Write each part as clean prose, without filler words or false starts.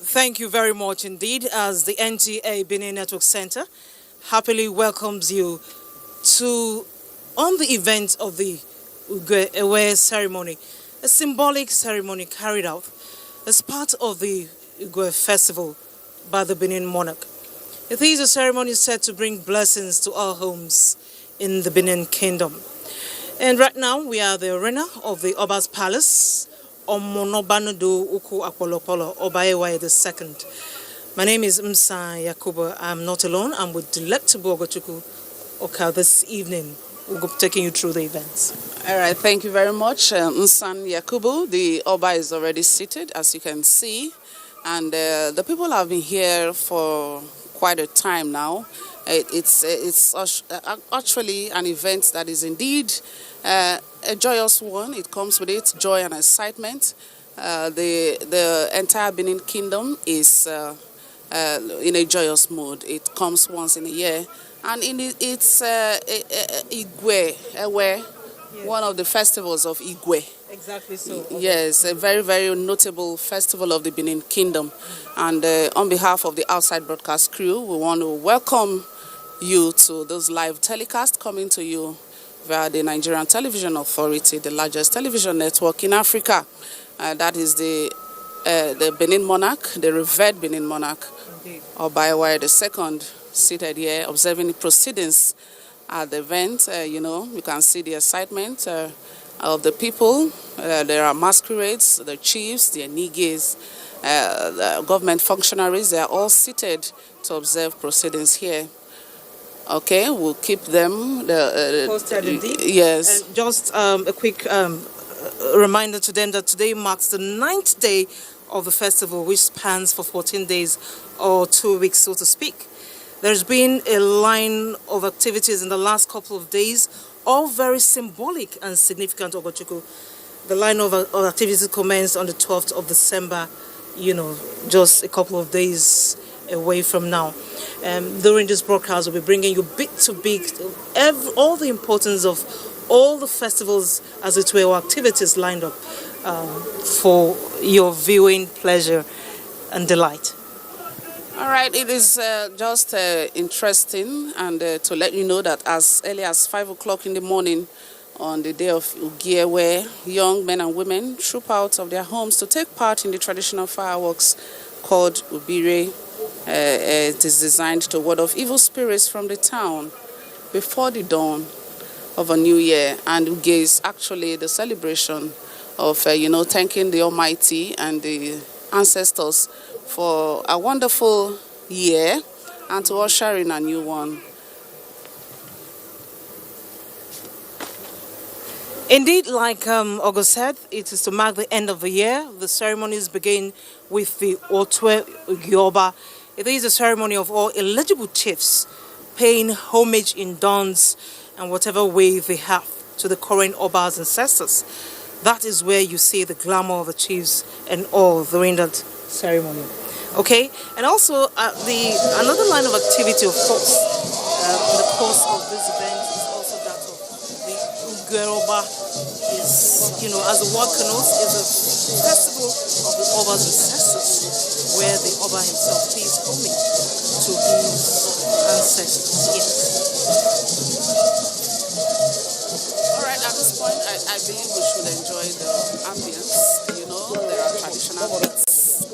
Thank you very much indeed, as the NTA Benin Network Center happily welcomes you to on the event of the Ugwe Ewe ceremony, a symbolic ceremony carried out as part of the Ugwe festival by the Benin monarch. It is a ceremony said to bring blessings to our homes in the Benin Kingdom. And right now we are at the arena of the Oba's Palace, Omonobanudu Uku Apolopolo, Obaewa II. My name is Msa Yakubu. I'm not alone. I'm with Delectable Ogochukwu Oka this evening. We'll be taking you through the events. All right, thank you very much, Nsan Yakubu. The Oba is already seated, as you can see, and the people have been here for quite a time now. It's actually an event that is indeed a joyous one. It comes with its joy and excitement. The entire Benin Kingdom is in a joyous mood. It comes once in a year. And it's Igwe, Ewe, one of the festivals of Igwe. Exactly so. Yes, a very, very notable festival of the Benin Kingdom. And on behalf of the Outside Broadcast crew, we want to welcome you to this live telecast coming to you via the Nigerian Television Authority, the largest television network in Africa. That is the Benin monarch, the revered Benin monarch, Obaewa II, seated here observing the proceedings at the event. You can see the excitement of the people. There are masquerades, the chiefs, the enigis, the government functionaries. They are all seated to observe proceedings here. Okay, we'll keep them posted indeed. Yes. And just a quick reminder to them that today marks the 9th day of the festival, which spans for 14 days or 2 weeks, so to speak. There's been a line of activities in the last couple of days, all very symbolic and significant, Ogochukwu. The line of activities commenced on the 12th of December, just a couple of days away from now. During this broadcast, we'll be bringing you bit to bit all the importance of all the festivals, as it were, or activities lined up for your viewing pleasure and delight. All right, it is just interesting and to let you know that as early as 5 o'clock in the morning on the day of Ugiewe, young men and women troop out of their homes to take part in the traditional fireworks called Ubire. It is designed to ward off evil spirits from the town before the dawn of a new year. And Uge is actually the celebration of, thanking the Almighty and the ancestors for a wonderful year and to usher in a new one. Indeed, like Ogo said, it is to mark the end of the year. The ceremonies begin with the Otwe Ugioba. It is a ceremony of all eligible chiefs paying homage in dance and whatever way they have to the current Oba's ancestors. That is where you see the glamour of the chiefs and all during that ceremony. Okay, and also another line of activity, of course, in the course of this event is also that of the Ugeroba. Is, as the word connotes, is a festival of the Oba's ancestors, where the Oba himself pays homage to his ancestors. Yes. All right, at this point, I believe we should enjoy the ambience. There are traditional beats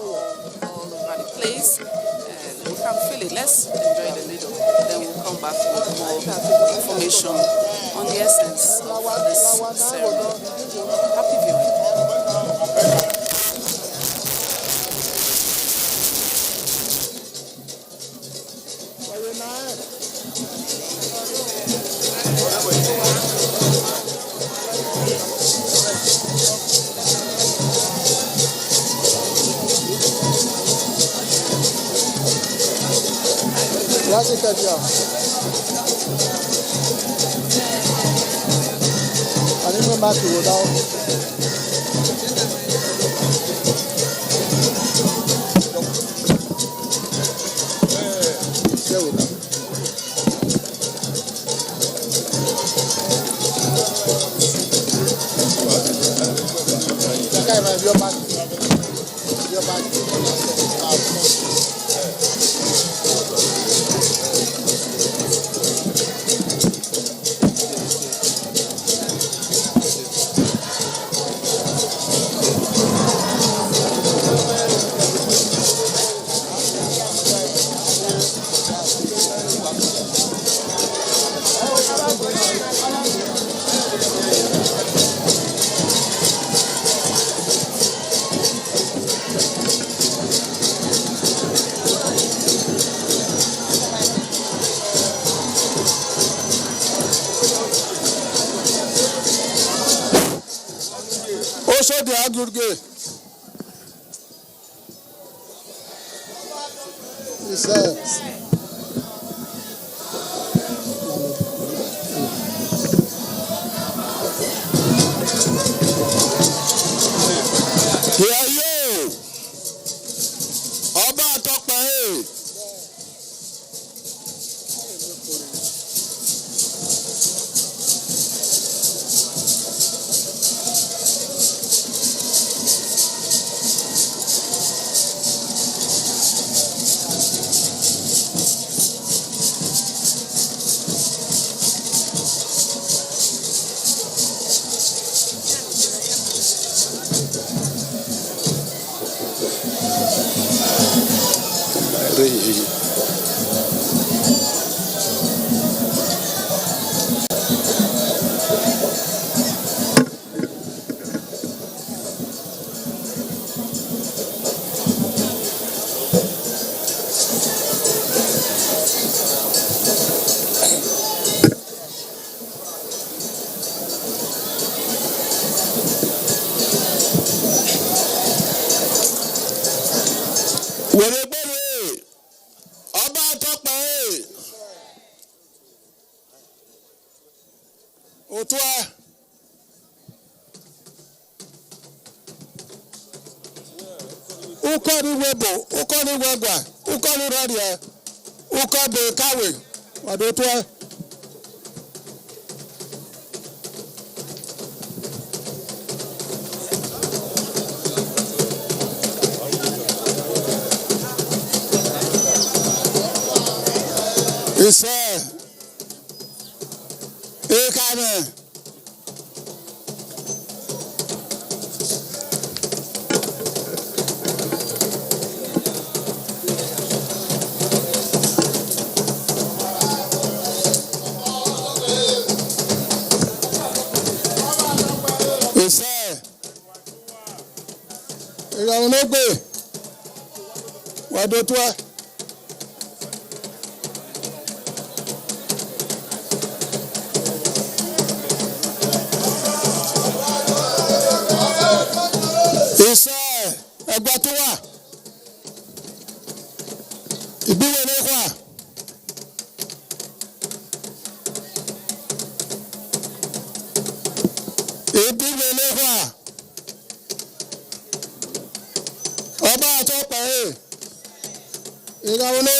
all over the place, and we can feel it. Let's enjoy the little, then we'll come back with more information on the essence of this ceremony. Happy viewing. Also, the aggregate. Here you. Oba Tokpe. Otwa. Ukoni webo, ukoni wegwa, ukoni radia, ukabe kawe, wadotwa. Ise, ekane. Ise, ekane wadotwa. Egwatuwa ibiwe lekwa Oba Tokpe igawone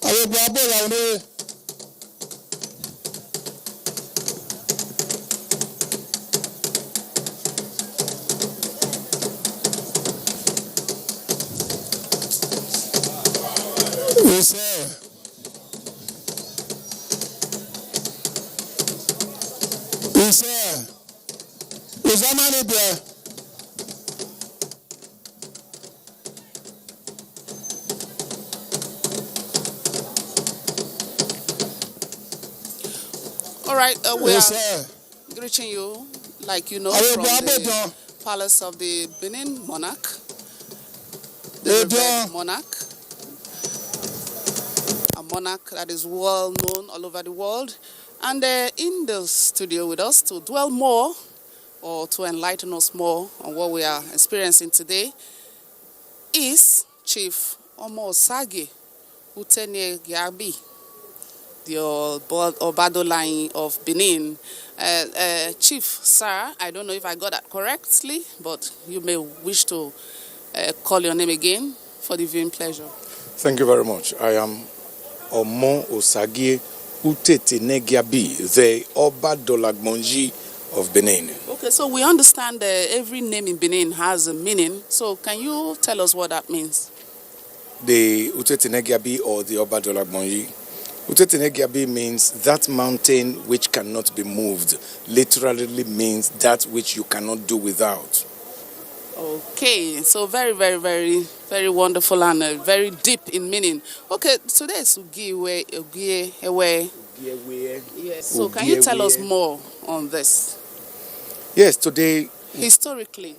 ayebu abo yawone Uzamani bia. All right, we are greeting you, like you know, from the palace of the Benin monarch, the revered monarch, a monarch that is well known all over the world. And in the studio with us to dwell more or to enlighten us more on what we are experiencing today is Chief Omo Osage Utenegyabi, the Obadoline of Benin. Chief, sir, I don't know if I got that correctly, but you may wish to call your name again for the viewing pleasure. Thank you very much. I am Omo Osage Utenegyabi, the Obadolagmonji of Benin. Okay. Okay, so we understand that every name in Benin has a meaning. So can you tell us what that means? The Utetenegiabi or the Oba Dolagbonyi. Utetenegiabi means that mountain which cannot be moved. Literally means that which you cannot do without. Okay, so very, very, very, very wonderful and very deep in meaning. Okay, today is Ugiwe, Ewe. Yes. So can you tell us more on this? Yes, today. Historically.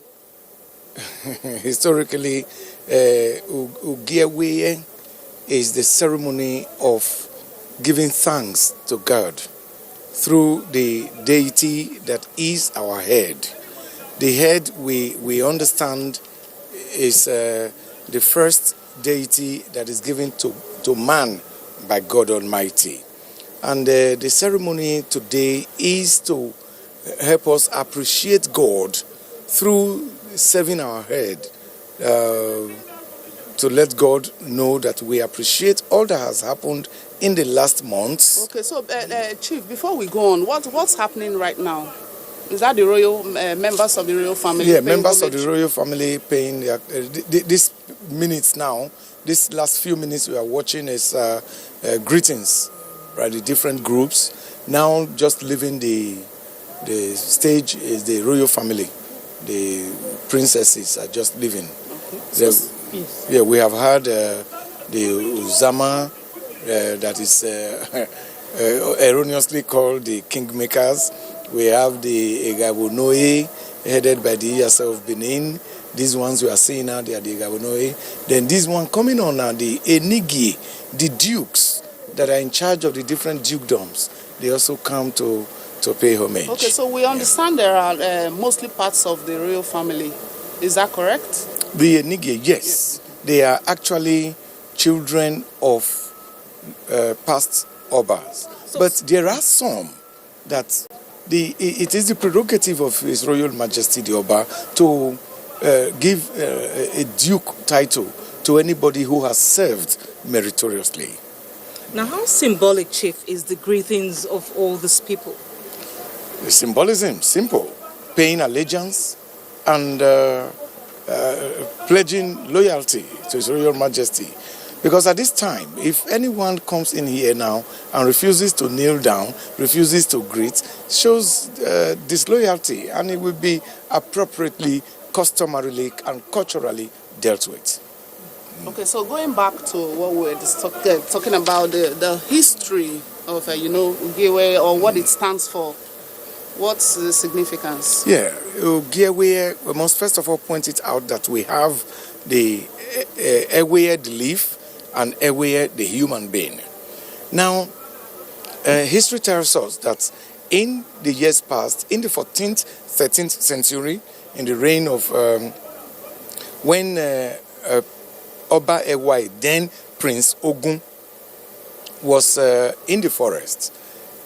Historically, Ugiwe is the ceremony of giving thanks to God through the deity that is our head. The head we understand is the first deity that is given to man by God Almighty. And the ceremony today is to help us appreciate God through serving our head, to let God know that we appreciate all that has happened in the last months. Okay, so Chief, before we go on, what's happening right now? Is that the royal members of the royal family? Yeah, members of the royal family paying their, this minutes now. This last few minutes we are watching is greetings, right? The different groups now just leaving the stage is the royal family. The princesses are just leaving. Okay. Yes. Yeah, we have had the Uzama that is erroneously called the kingmakers. We have the Egabonoe headed by the ESL of Benin. These ones we are seeing now, they are the Egabonoe. Then this one coming on now, the Enigi, the dukes that are in charge of the different dukedoms. They also come to pay homage. Okay, so we understand there are mostly parts of the royal family. Is that correct? The Enigi, yes. They are actually children of past Obas. But there are some that it is the prerogative of His Royal Majesty the Oba to give a duke title to anybody who has served meritoriously. Now, how symbolic, Chief, is the greetings of all these people? The symbolism, simple. Paying allegiance and pledging loyalty to His Royal Majesty. Because at this time, if anyone comes in here now and refuses to kneel down, refuses to greet, shows disloyalty, and it will be appropriately, customarily, and culturally dealt with. Okay, so going back to what we were talking about, the history of, Ugiwe, or what it stands for. What's the significance? Yeah, Ugiwe, we must first of all point it out that we have the Ewe, the leaf, and Ewe, the human being. Now, history tells us that in the years past, in the 14th, 13th century, in the reign of when Oba Ewe, then Prince Ogun, was in the forest,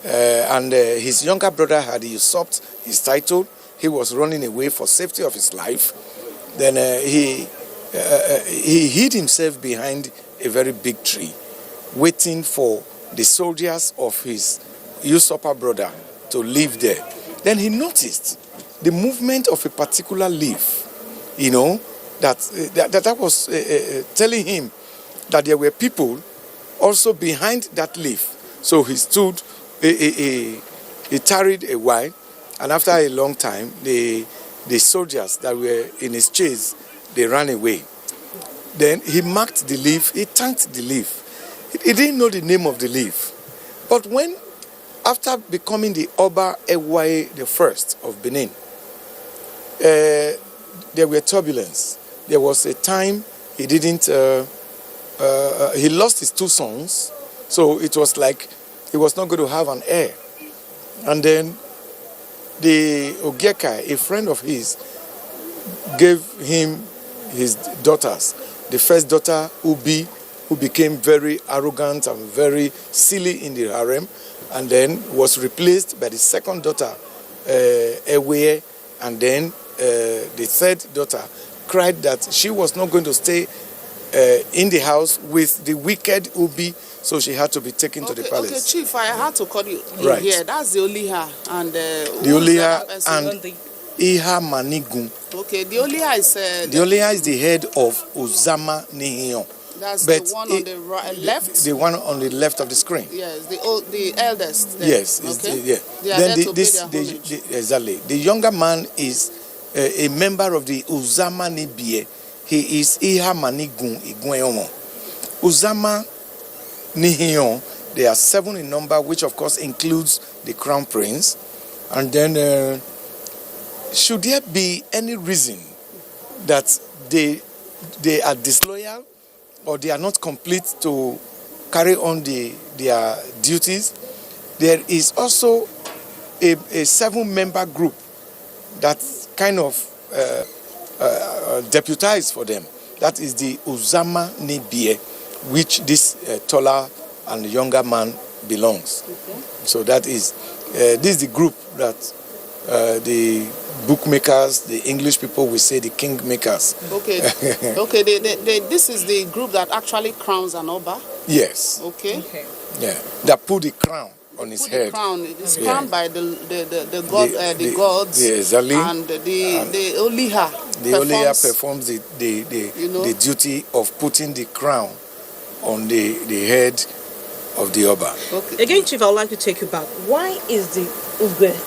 and his younger brother had usurped his title. He was running away for safety of his life. Then he hid himself behind a very big tree, waiting for the soldiers of his usurper brother to live there. Then he noticed the movement of a particular leaf, that was telling him that there were people also behind that leaf. So he stood, he tarried a while, and after a long time, the soldiers that were in his chase, they ran away. Then he marked the leaf, he thanked the leaf. He didn't know the name of the leaf. But when, after becoming the Oba Ewe the first of Benin, there were turbulence. There was a time he didn't, he lost his two sons, so it was like he was not going to have an heir. And then the Ogieka, a friend of his, gave him his daughters. The first daughter, Ubi, who became very arrogant and very silly in the harem, and then was replaced by the second daughter, Ewe, and then the third daughter cried that she was not going to stay in the house with the wicked Ubi, so she had to be taken to the palace. Okay, Chief, I had to call you right here. That's the Oliha and the Oliha and Iha Manigun. Okay, the Oliha is... The Oliha is the head of Uzama Nihion. That's But the one on the left? The one on the left of the screen. Yes, the eldest. Then. Yes. Okay. Yeah. They are there to pay their homage. Exactly. The younger man is a member of the Uzama Nibie. He is Iha Manigun Igweomo. Uzama Nihion, they are 7 in number, which of course includes the crown prince. And then, should there be any reason that they are disloyal or they are not complete to carry on their duties, there is also a 7-member group that kind of deputized for them. That is the Uzama Nibie, which this taller and younger man belongs. Okay. So that is this is the group that the bookmakers, the English people will say the king makers. Okay. Okay. This is the group that actually crowns an Oba. Yes. Okay. Yeah. That put the crown on his head. The crown. It's crowned by the gods. The Zali and the Oliha. The Oliha performs the duty of putting the crown on the head of the Oba. Okay. Again, Chief, I would like to take you back. Why is the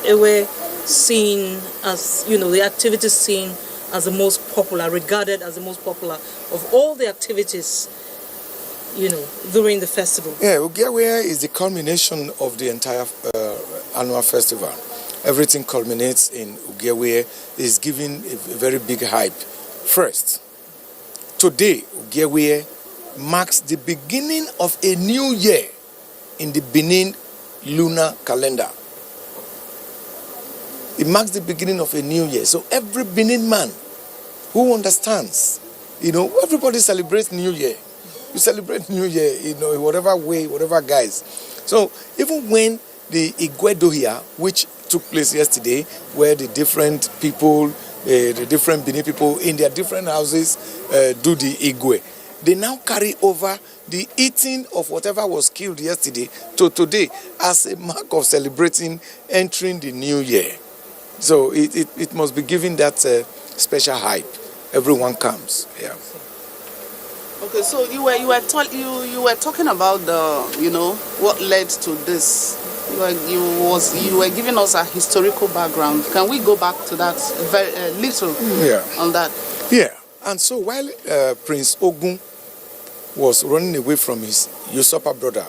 Ewe seen as, the activities seen as the most popular, regarded as the most popular of all the activities, during the festival? Yeah, Ugewe is the culmination of the entire annual festival. Everything culminates in Ugewe, is given a very big hype. First, today, Ugewe marks the beginning of a new year in the Benin lunar calendar. It marks the beginning of a new year. So every Benin man who understands, everybody celebrates New Year. You celebrate New Year, in whatever way, whatever guise. So even when the Igwedohia, which took place yesterday, where the different people, the different Benin people in their different houses do the Igwe, they now carry over the eating of whatever was killed yesterday to today as a mark of celebrating entering the new year. So it must be given that special hype. Everyone comes. Yeah. Okay, so you were talking about what led to this. You were giving us a historical background. Can we go back to that very little on that? Yeah. And so while Prince Ogun was running away from his usurper brother,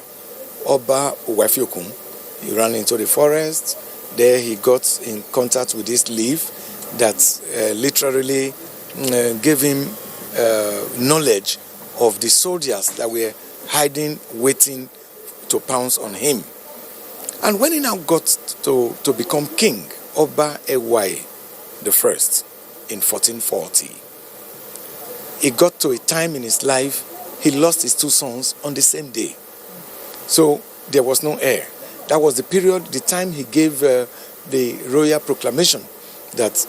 Oba Uwafiokun, he ran into the forest. There he got in contact with this leaf that literally gave him knowledge of the soldiers that were hiding, waiting to pounce on him. And when he now got to become king, Oba Ewai the First, in 1440, he got to a time in his life he lost his 2 sons on the same day. So there was no heir. That was the period, the time he gave the royal proclamation that,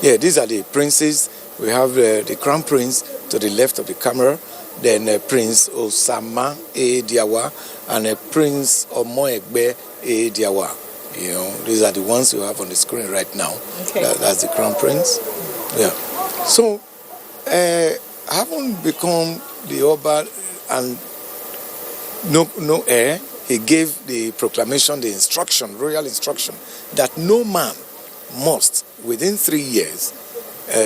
these are the princes. We have the crown prince to the left of the camera, then Prince Osama Diawa and Prince Omoegbe Diawa. These are the ones you have on the screen right now. Okay. That's the crown prince. Yeah. So, having become the Oba and no heir, he gave the proclamation, the instruction, royal instruction, that no man must, within 3 years,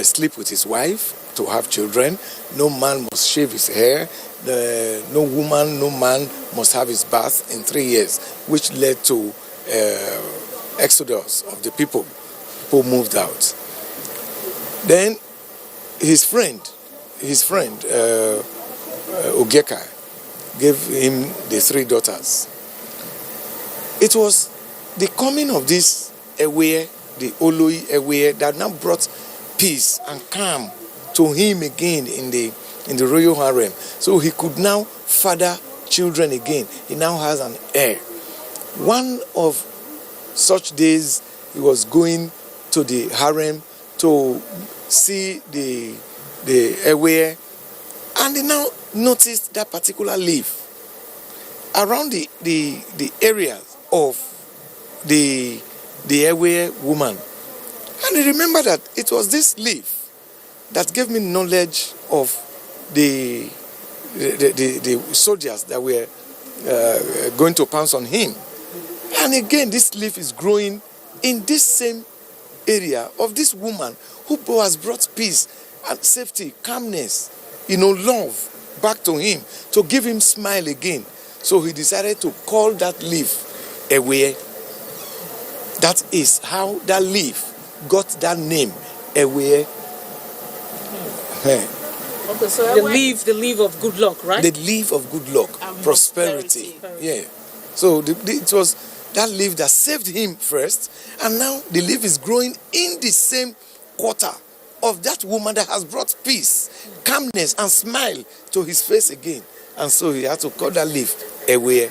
sleep with his wife to have children. No man must shave his hair. No woman, no man must have his bath in 3 years, which led to exodus of the people. People moved out. Then his friend Ogeka, gave him the 3 daughters. It was the coming of this Ewe, the Oloi Ewe, that now brought peace and calm to him again in the royal harem. So he could now father children again. He now has an heir. One of such days, he was going to the harem to see the Ewe, and he now noticed that particular leaf around the area of the Ewe woman. And I remember that it was this leaf that gave me knowledge of the soldiers that were going to pounce on him. And again, this leaf is growing in this same area of this woman who has brought peace and safety, calmness, love back to him, to give him smile again. So he decided to call that leaf Away. That is how that leaf got that name, Away. Okay, so The leaf of good luck, right? The leaf of good luck, And prosperity. Yeah. So it was that leaf that saved him first, and now the leaf is growing in the same quarter of that woman that has brought peace, calmness, and smile to his face again. And so he had to call that leaf Away.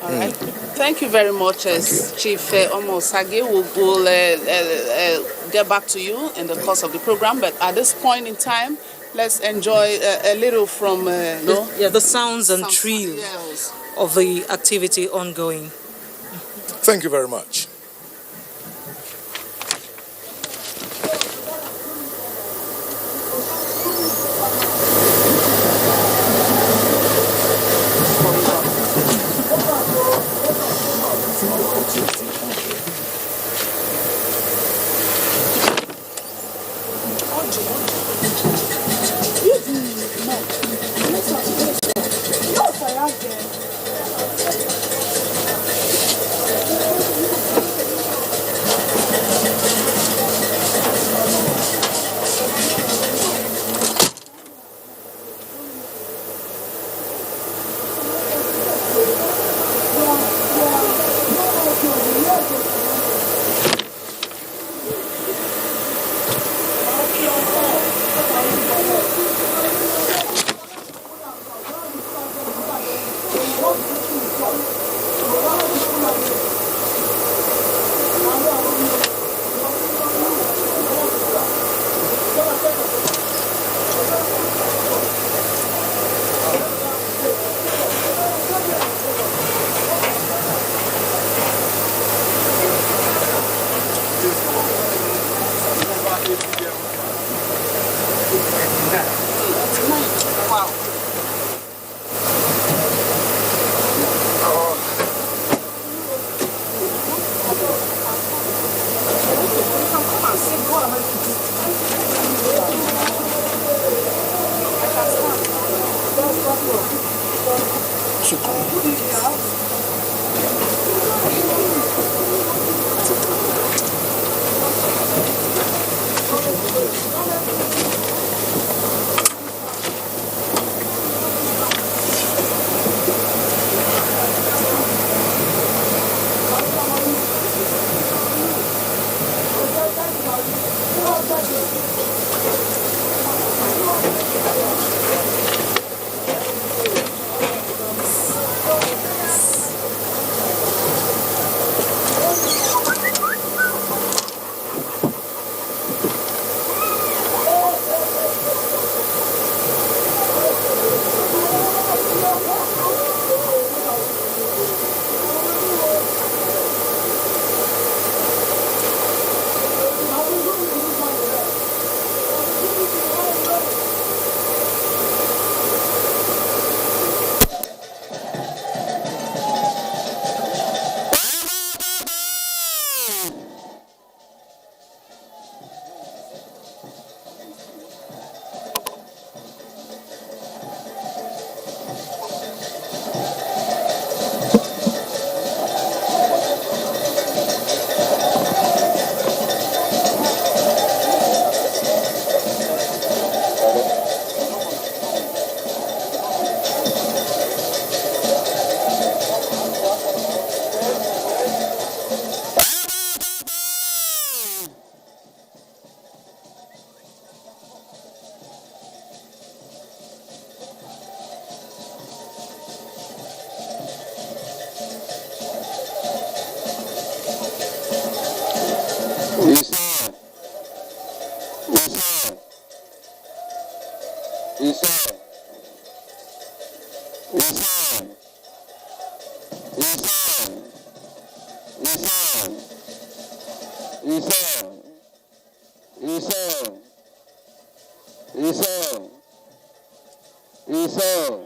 All right. Thank you very much, Chief Omo Sage. We'll get back to you in the course of the program, but at this point in time, let's enjoy a little from the sounds and trills Yes. of the activity ongoing. Thank you very much. Iso. Iso. Iso.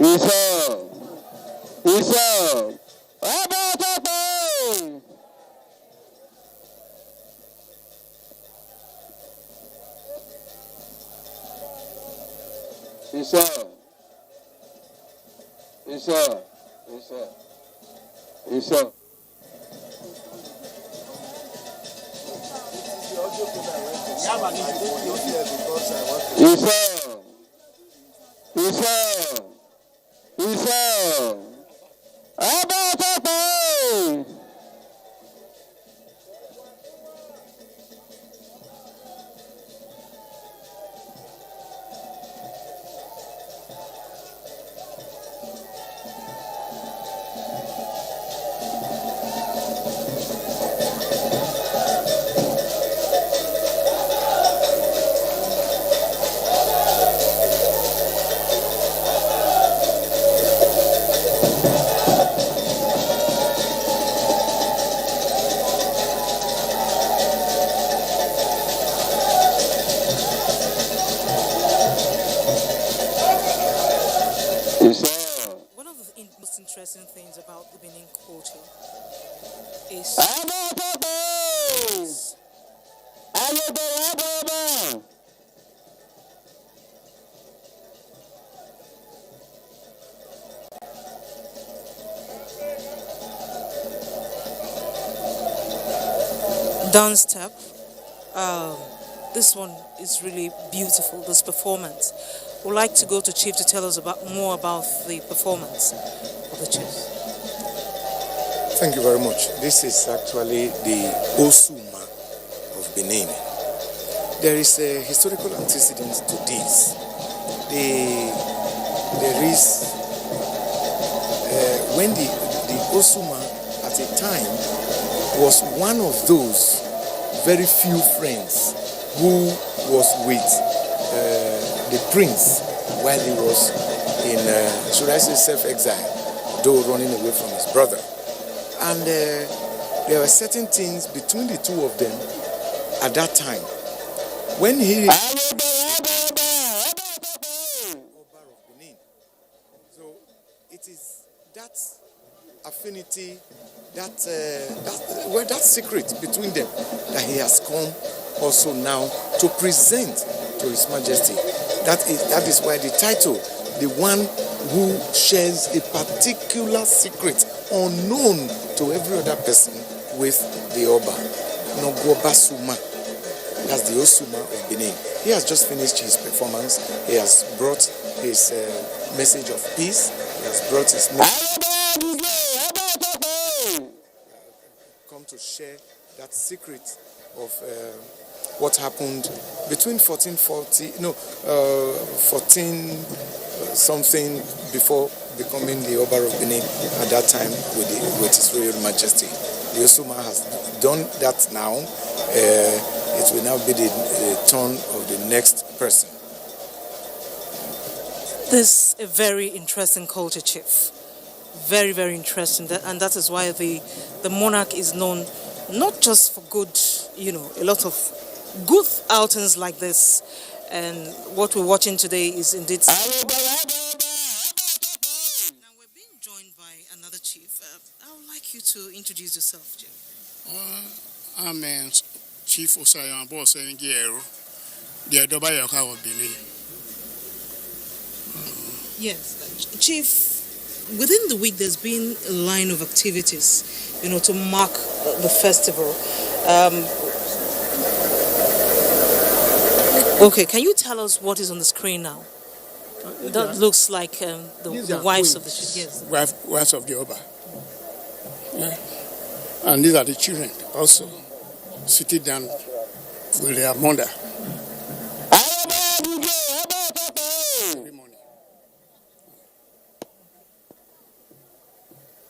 Iso. Iso. Abatoto. Iso. Iso. Iso. Iso. Iso. Iso. Iso. Abatoto. One of the most interesting things about the Benin culture is dance step. This one is really beautiful, this performance. We'd like to go to Chief to tell us more about the performance of the Chief. Thank you very much. This is actually the Osuma of Benin. There is a historical antecedent to this. There is when the Osuma at a time was one of those very few friends who was with the prince while he was in, should I say, self-exile, though running away from his brother. And there were certain things between the two of them at that time. When he so it is that affinity, that secret between them that he has come also now to present to His Majesty. That is why the title, the one who shares a particular secret unknown to every other person with the Oba, Nogoba Suma. That's the Osuma of Benin. He has just finished his performance. He has brought his message of peace. He has brought his message. Come to share that secret of what happened between 14 something before becoming the Oba of Benin at that time with His Royal Majesty. The Osuma has done that now. It will now be the turn of the next person. This is a very interesting culture, Chief. Very, very interesting. And that is why the monarch is known not just for good, a lot of good outings like this. And what we're watching today is indeed. Now we're being joined by another chief. I would like you to introduce yourself, Chief. I'm Chief Osayan Boss Ngiero, the Adobayoka of Benin. Yes, Chief. Within the week, there's been a line of activities, to mark the festival. Okay, can you tell us what is on the screen now? That looks like the wives of the chief. Yes. Wives of the Oba. Yeah. And these are the children also sitting down with their mother.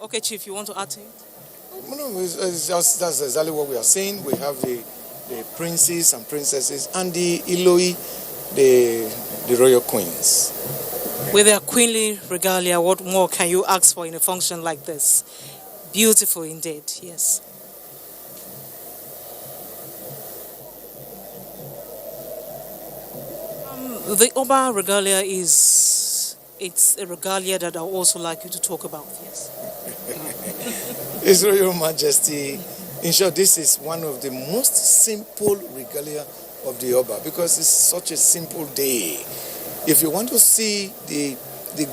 Okay, Chief, you want to add to it? No, it's just, that's exactly what we are saying. We have the princes and princesses and the Iloi, the royal queens. With their queenly regalia, what more can you ask for in a function like this? Beautiful indeed, yes. The Oba regalia it's a regalia that I also like you to talk about, yes. His Royal Majesty, in short, this is one of the most simple regalia of the Oba because it's such a simple day. If you want to see the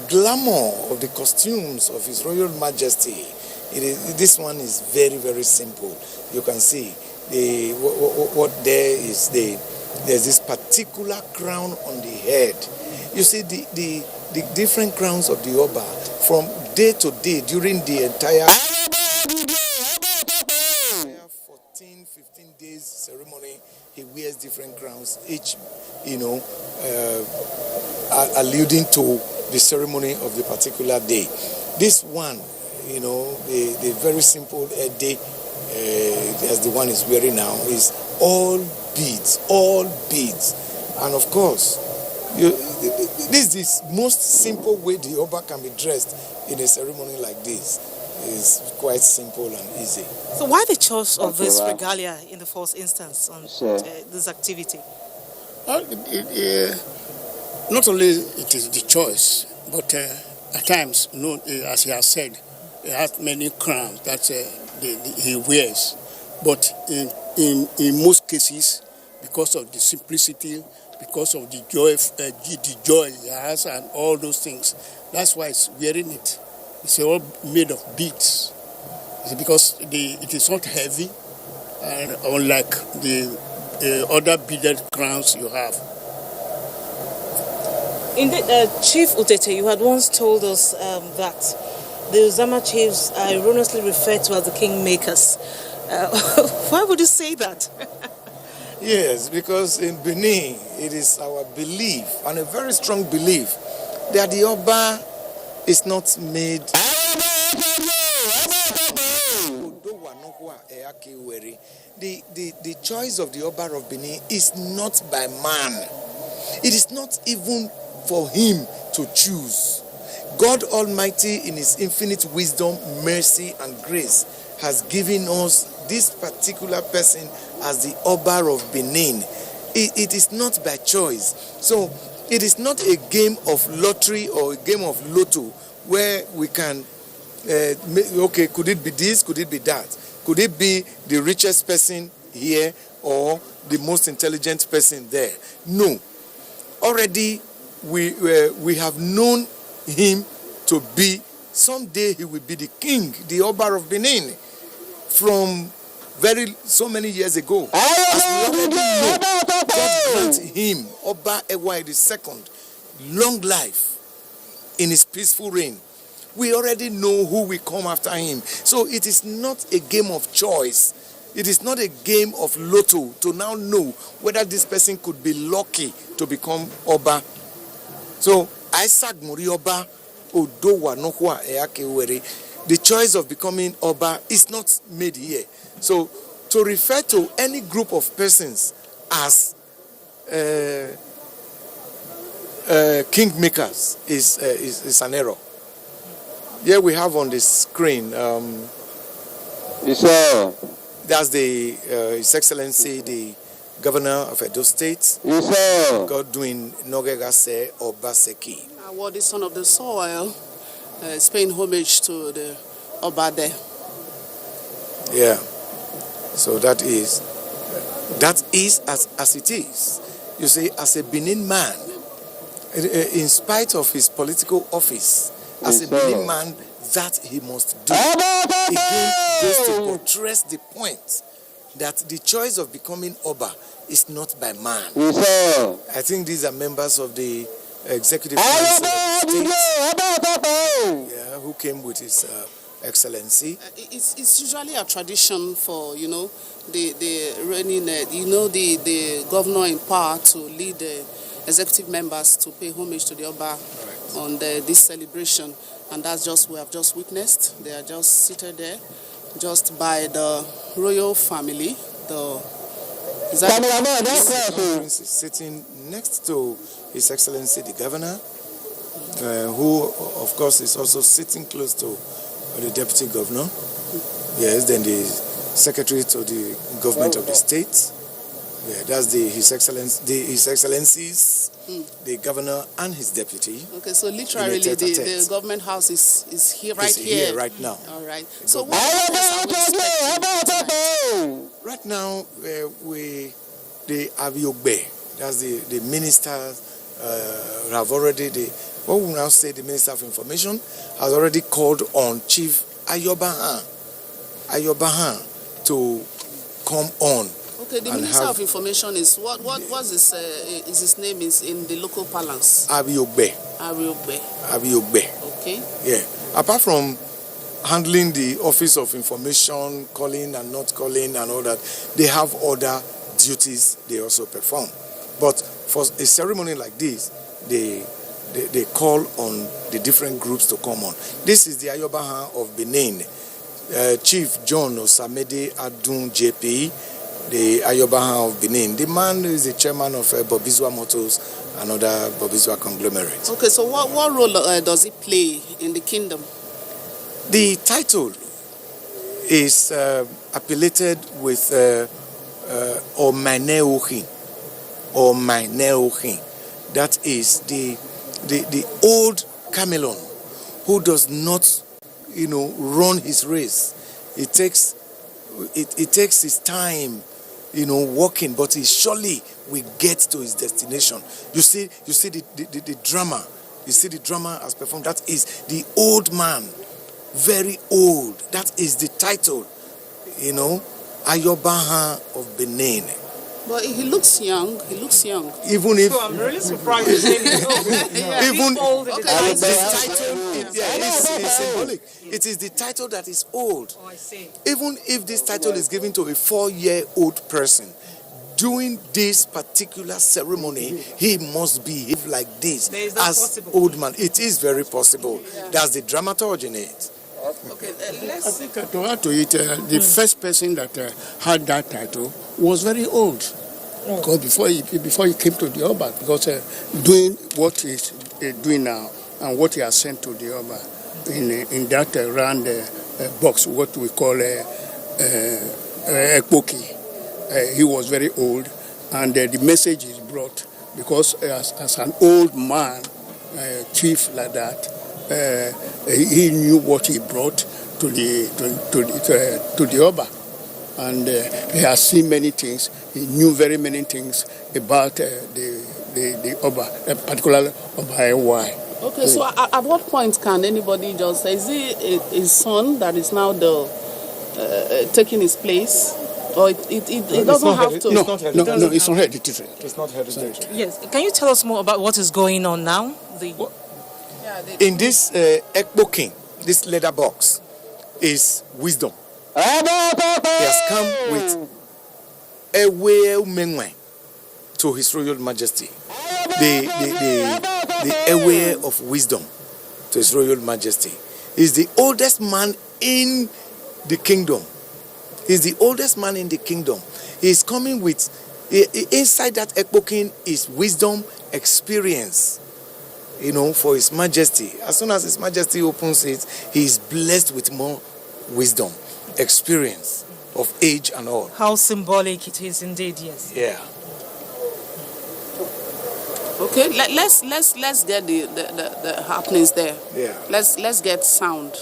glamour of the costumes of His Royal Majesty, this one is very, very simple. You can see what there is. There's this particular crown on the head. You see the different crowns of the Oba from day to day during the entire 14, 15 days ceremony. He wears different crowns, each, alluding to the ceremony of the particular day. This one, the very simple day, as the one is wearing now, is all beads. And of course, this is the most simple way the Oba can be dressed in a ceremony like this. It's quite simple and easy. So why the choice of this regalia in the first instance on this activity? Not only it is the choice, but at times, as he has said, he has many crowns that he wears. But in most cases, because of the simplicity, because of the joy he has and all those things, that's why he's wearing it. It's all made of beads. It's because it is not heavy, unlike the other beaded crowns you have. Indeed, Chief Utete, you had once told us that the Uzama chiefs are erroneously referred to as the kingmakers. Why would you say that? Yes, because in Benin, it is our belief, and a very strong belief, that the Oba is not made. The choice of the Oba of Benin is not by man. It is not even for him to choose. God Almighty, in His infinite wisdom, mercy, and grace, has given us this particular person as the Oba of Benin. It is not by choice. So it is not a game of lottery or a game of lotto where we can, could it be this, could it be that? Could it be the richest person here or the most intelligent person there? No. Already we have known him to be, someday he will be the king, the Oba of Benin, from so many years ago. As we already know, God grant him, Oba Ewai II, long life in his peaceful reign. We already know who will come after him. So it is not a game of choice. It is not a game of lotto to now know whether this person could be lucky to become Oba. So Isaac Muri Oba Odowa Nohua Eakewere, the choice of becoming Oba is not made here. So to refer to any group of persons as kingmakers is an error. Here we have on the screen, Yes, sir. that's His Excellency, the Governor of Edo State, Yes, sir. Godwin Nogegase Obaseki. Our the son of the soil is paying homage to the Oba there. Yeah. So that is as it is. You see, as a Benin man, in spite of his political office, as a Benin man, that he must do. Again, goes to buttress the point that the choice of becoming Oba is not by man. Yes, sir. I think these are members of the Executive Council of the State, who came with His Excellency. It's usually a tradition for, the reigning, the governor in power to lead the executive members to pay homage to the Oba on this celebration. And that's just, we have just witnessed. They are just seated there, just by the royal family. The Prince is sitting next to His Excellency the Governor, who of course is also sitting close to the Deputy Governor. Yes, then the Secretary to the Government of the State. Yeah, that's His Excellencies the governor and his deputy. Okay, so literally the government house is here, right here right now. All right. So what are we expecting? Right now, the Abiogbe, that's the minister, have already, what we now say the Minister of Information, has already called on Chief Ayobahan to come on. Okay, the Minister of Information is what's his name is in the local parlance? Abiogbe. Okay. Yeah. Apart from handling the Office of Information, calling and not calling and all that, they have other duties they also perform. But for a ceremony like this, they call on the different groups to come on. This is the Ayobahan of Benin, Chief John Osamede Adun JP, the Ayobahan of Benin. The man is the chairman of Bobizwa Motors and other Bobizwa conglomerates. Okay, so what role does he play in the kingdom? The title is appellated with Omaneohin. That is the old Camelon who does not, run his race. It takes his time, walking, but he surely will get to his destination. You see the drama. You see the drama as performed. That is the old man, very old. That is the title, Ayobahan of Benin. But he looks young. Even if I'm really surprised. Even the title, is symbolic. It is the title that is old. Oh, I see. Even if this title is given to a 4-year-old person, doing this particular ceremony, he must behave like this as possible? Old man. It is very possible. That's the dramaturgy in it. Okay, I think to add to it, the first person that had that title was very old. Because before he came to the Oba, because doing what he's doing now and what he has sent to the Oba in that round box, what we call Ekpoki, he was very old, and the message is brought because as an old man, chief like that, he knew what he brought to the Oba, and he has seen many things. He knew very many things about the Oba, particularly Oba Ewa. Okay, so at what point can anybody just say, is he his son that is now taking his place? Or it doesn't have to? No, it's not hereditary. It's not hereditary. Yes. Can you tell us more about what is going on now? In this Ekpoking, this leather box, is wisdom. He has come with Ewe Umengwe to His Royal Majesty. The Ewe of wisdom to His Royal Majesty. He's the oldest man in the kingdom. He's the oldest man in the kingdom. He's coming with, inside that Ekpoking is wisdom, experience, for His Majesty. As soon as His Majesty opens it, he is blessed with more wisdom, experience of age and all. How symbolic it is indeed, yes. Yeah. Okay, let's get the happenings there. Yeah. Let's get sound.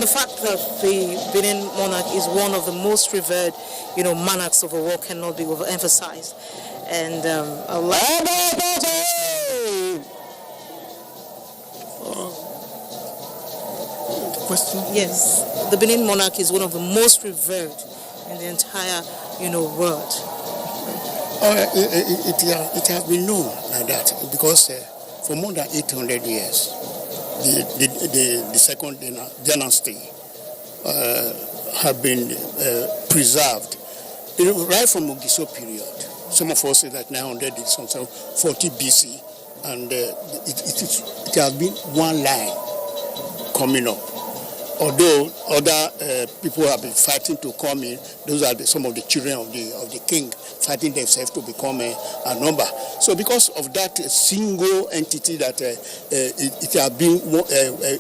fact that the Benin monarch is one of the most revered, monarchs of the world cannot be overemphasized. And I would like Question? Yes, the Benin monarch is one of the most revered in the entire, world. It has been known like that because for more than 800 years, the second dynasty have been preserved. Right from Ogiso period. Some of us say that 900 is some 40 BC, and it has been one line coming up. Although other people have been fighting to come in, those are some of the children of the king fighting themselves to become a number. So because of that single entity that it has been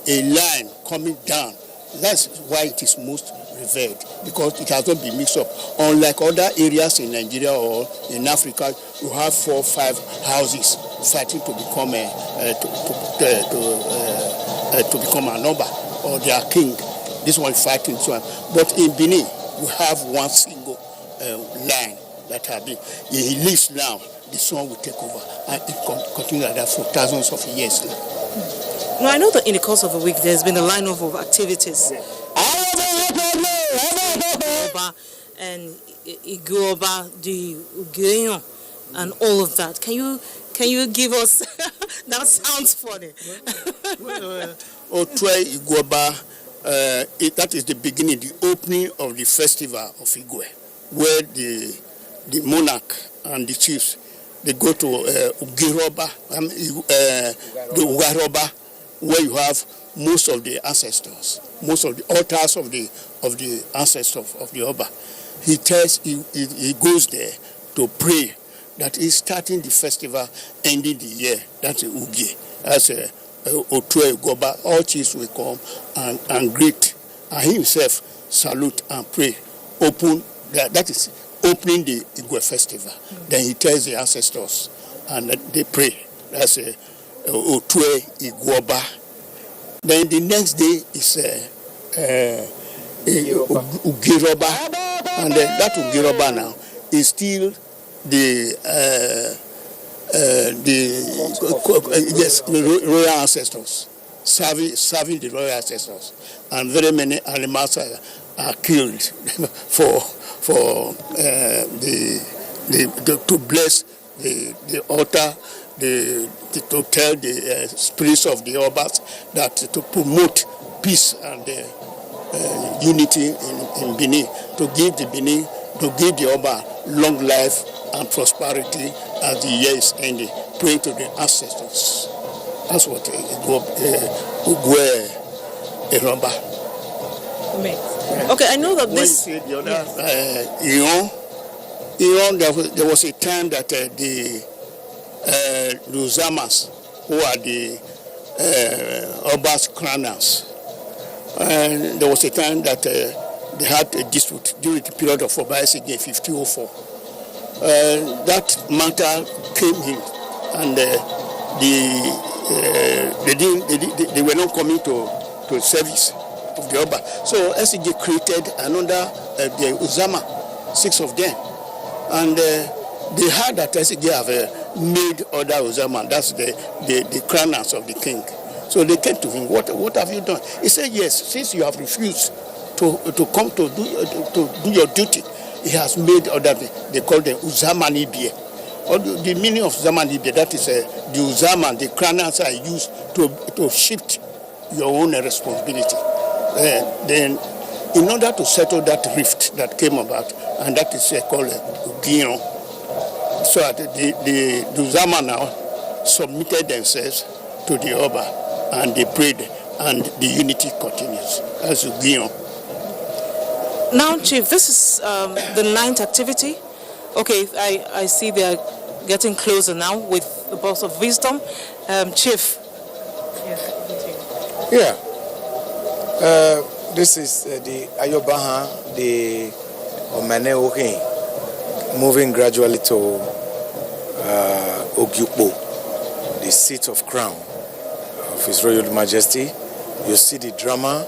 a line coming down, that's why it is most revered, because it has not been mixed up. Unlike other areas in Nigeria or in Africa, you have 4 or 5 houses fighting to become to become a number, or their king. This one fighting so on. But in Benin, we have one single line that has been. He lives now. The son will take over, and it continues like that for thousands of years now. Now, I know that in the course of a week, there's been a lineup of activities. And Igioba, the Ugeyon, and all of that. Can you give us? That sounds funny. Otwe Igioba, that is the beginning, the opening of the festival of Igwe, where the monarch and the chiefs, they go to Ugiroba, the Ugaroba, where you have most of the ancestors, most of the altars of the ancestors of the Oba. He goes there to pray that he's starting the festival, ending the year. That's a Ugi. That's a Otwe Igioba. All chiefs will come and greet, and he himself salute and pray. Open that is opening the Igwe festival. Then he tells the ancestors, and they pray. That's a Otwe Igioba. Then the next day is Ugiroba, and that Ugiroba now is still the royal ancestors, serving the royal ancestors, and very many animals are killed for to bless the altar. To tell the spirits of the Obas that to promote peace and unity in Benin, to give the Oba long life and prosperity as the year is ending, praying to the ancestors. That's what Ugwe Eroba. Okay, I know that this. When you say the other, Iran, there was a time that the Uzamas, who are the Oba's crowners, and there was a time that they had a dispute during the period of Obaisege 1504. That matter came in, and they were not coming to service of the Oba. So SEG created another, the Uzama, 6 of them, and they heard that SEG have made other Uzama, that's the crowners of the king. So they came to him, what have you done? He said, yes, since you have refused to come to do your duty, he has made other, they call them Uzamanibie. Or the meaning of Uzamanibie, that is the Uzama, the crowners are used to shift your own responsibility. Then, in order to settle that rift that came about, and that is called Ugion, so the Uzama now submitted themselves to the Oba, and they prayed, and the unity continues as Ugion. Now, Chief, this is the 9th activity. Okay, I see they are getting closer now with the Box of Wisdom. Chief. Yeah. This is the Ayobaha, the Omane Okin, moving gradually to Ogyupo, the seat of crown of His Royal Majesty. You see the drama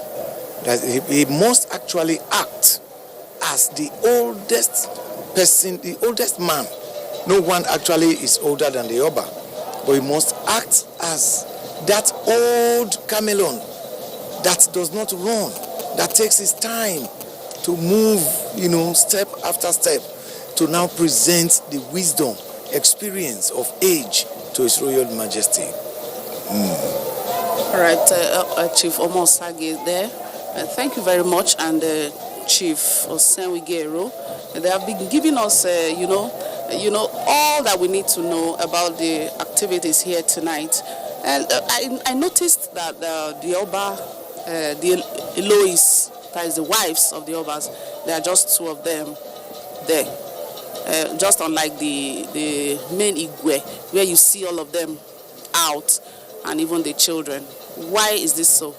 that he must actually act as the oldest person, the oldest man. No one actually is older than the Oba, but he must act as that old chameleon that does not run, that takes his time to move, step after step, to now present the wisdom, experience of age to His Royal Majesty. All right, Chief Omo Sagi is there. Thank you very much, and Chief Osenwigero. They have been giving us, all that we need to know about the activities here tonight. And I noticed that the Oba, the Elois, that is the wives of the Obas, there are just two of them there. Just unlike the main Igwe, where you see all of them out, and even the children. Why is this so?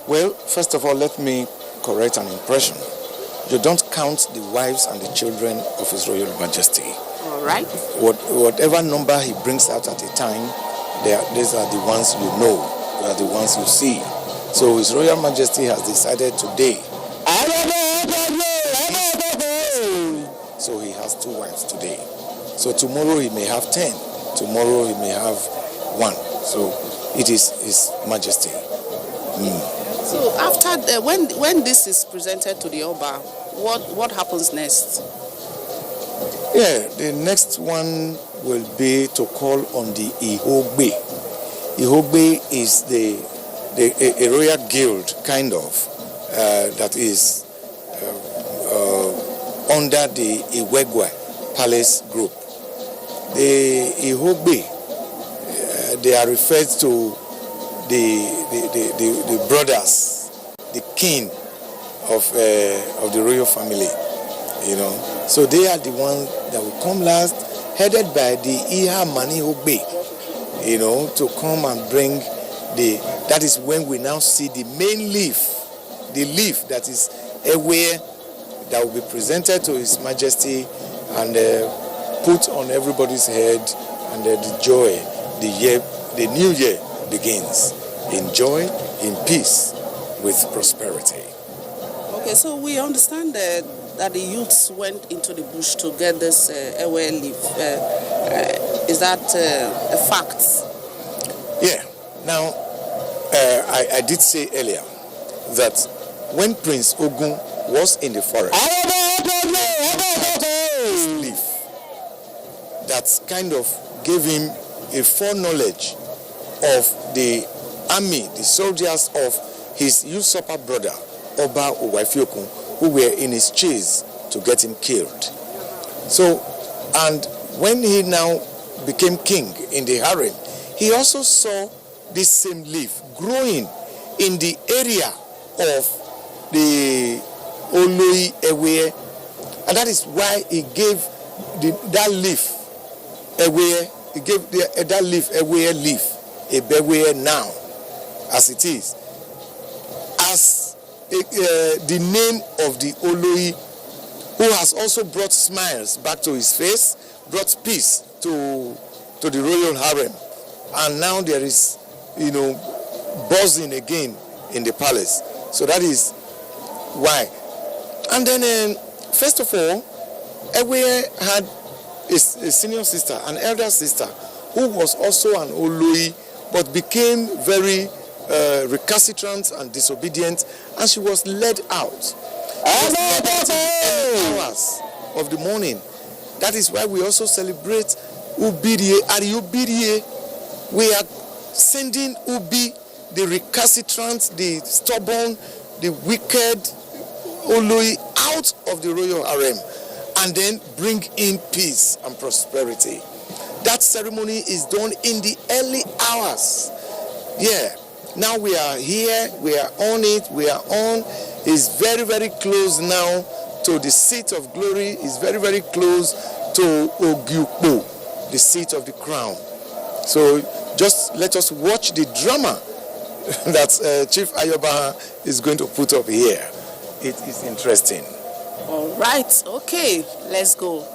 Well, first of all, let me correct an impression. You don't count the wives and the children of His Royal Majesty. All right. Whatever number he brings out at a time, these are the ones you know, they are the ones you see. So His Royal Majesty has decided today. So he has two wives today. So tomorrow he may have 10. Tomorrow he may have 1. So it is His Majesty. So after when this is presented to the Oba, what happens next? Yeah, the next one will be to call on the Ihogbe. Ihogbe is a royal guild, kind of, that is under the Iwegwe Palace Group. The Ihogbe, they are referred to the brothers, the king of the royal family, So they are the ones that will come last, headed by the Iha Mani Ogbe, to come and bring that is when we now see the main leaf, the leaf that is everywhere, that will be presented to His Majesty and put on everybody's head, and the joy, the new year begins in joy, in peace, with prosperity. Okay, so we understand that the youths went into the bush to get this Ewe leaf. Is that a fact? Yeah. Now, I did say earlier that when Prince Ogun was in the forest, this leaf that kind of gave him a foreknowledge of the army, the soldiers of his usurper brother, Oba Uwaifiokun, who were in his chase to get him killed. So, and when he now became king in the harem, he also saw this same leaf growing in the area of the Oloi Ewe, and that is why he gave that leaf Ewe, he gave that leaf Ewe leaf, Ebewe now, as it is, as the name of the Oloi, who has also brought smiles back to his face, brought peace to the royal harem, and now there is, buzzing again in the palace. So that is why. And then, first of all, Ewe had a senior sister, an elder sister, who was also an Oloi, but became very recalcitrant and disobedient, and she was led out. Hours of the morning. That is why we also celebrate Ubirie. Ari Ubirie, we are sending Ubi, the recalcitrant, the stubborn, the wicked Oloi, out of the royal harem, and then bring in peace and prosperity. That ceremony is done in the early hours. Yeah. Now we are here, we are on it, we are on. It's very, very close now to the seat of glory. It's very, very close to Ogyukpo, the seat of the crown. So just let us watch the drama that Chief Ayoba is going to put up here. It is interesting. All right, okay, let's go.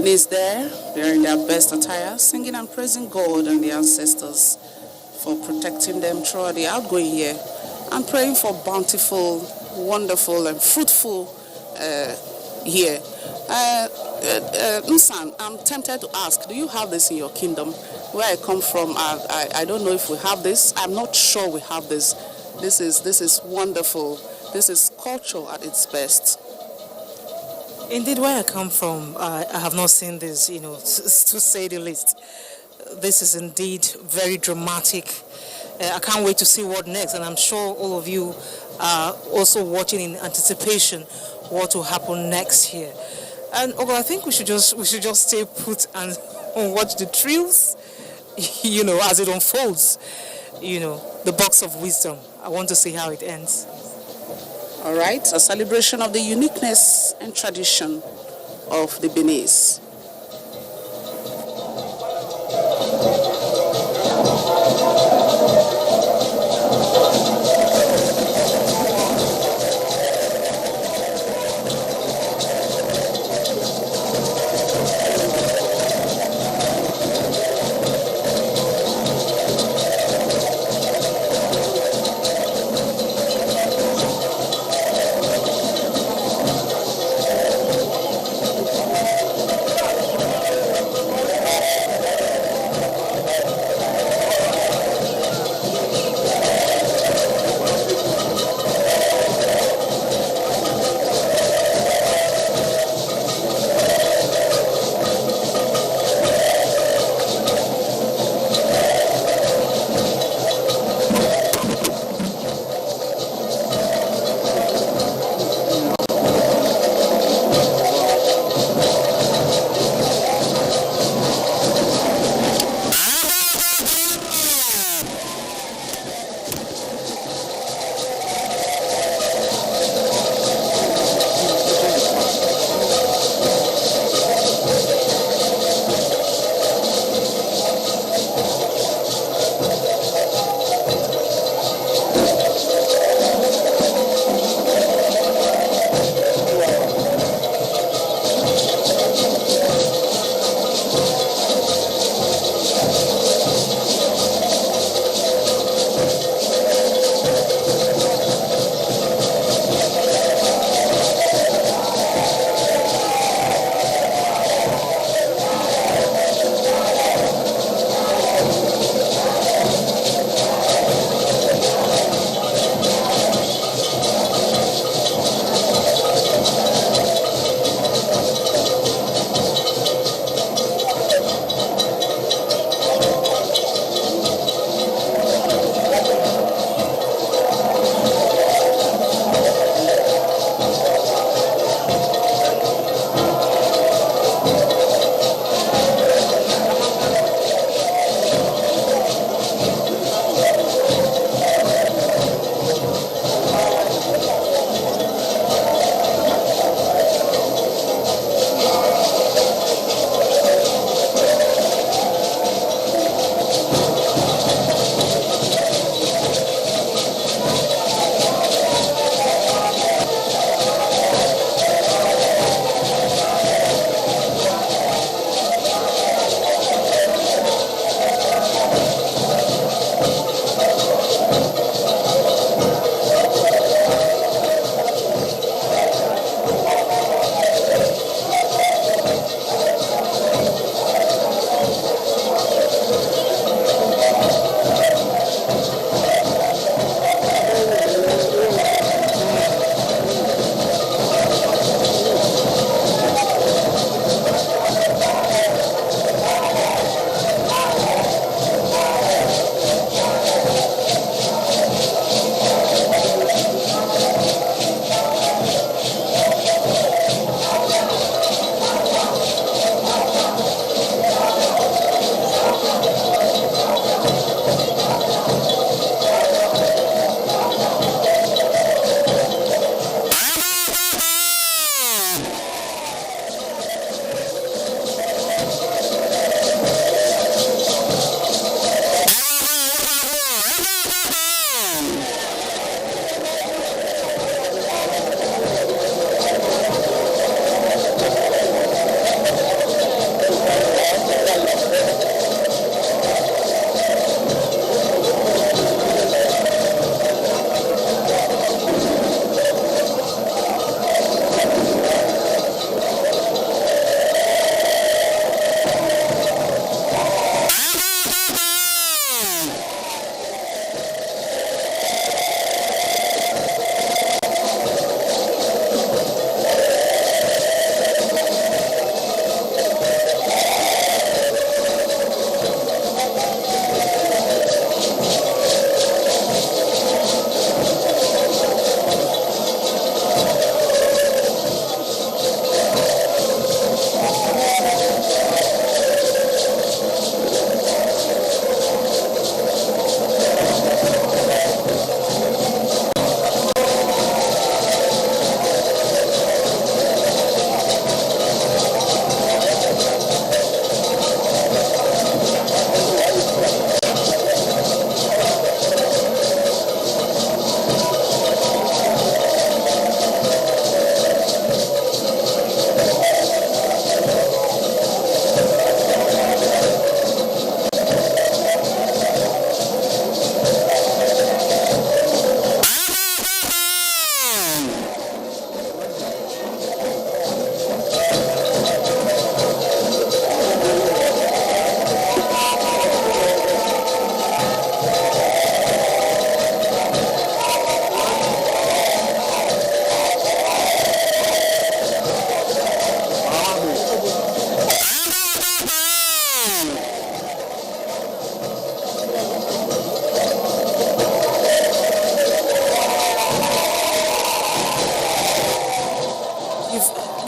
Beninese there, they're in their best attire, singing and praising God and the ancestors for protecting them throughout the outgoing year, and praying for bountiful, wonderful, and fruitful year. Nsan, I'm tempted to ask, do you have this in your kingdom? Where I come from, I don't know if we have this. I'm not sure we have this. This is wonderful. This is culture at its best. Indeed, where I come from, I have not seen this, to say the least. This is indeed very dramatic. I can't wait to see what next, and I'm sure all of you are also watching in anticipation what will happen next here. And I think we should just stay put and watch the thrills, as it unfolds. The box of wisdom. I want to see how it ends. All right, a celebration of the uniqueness and tradition of the Beninese.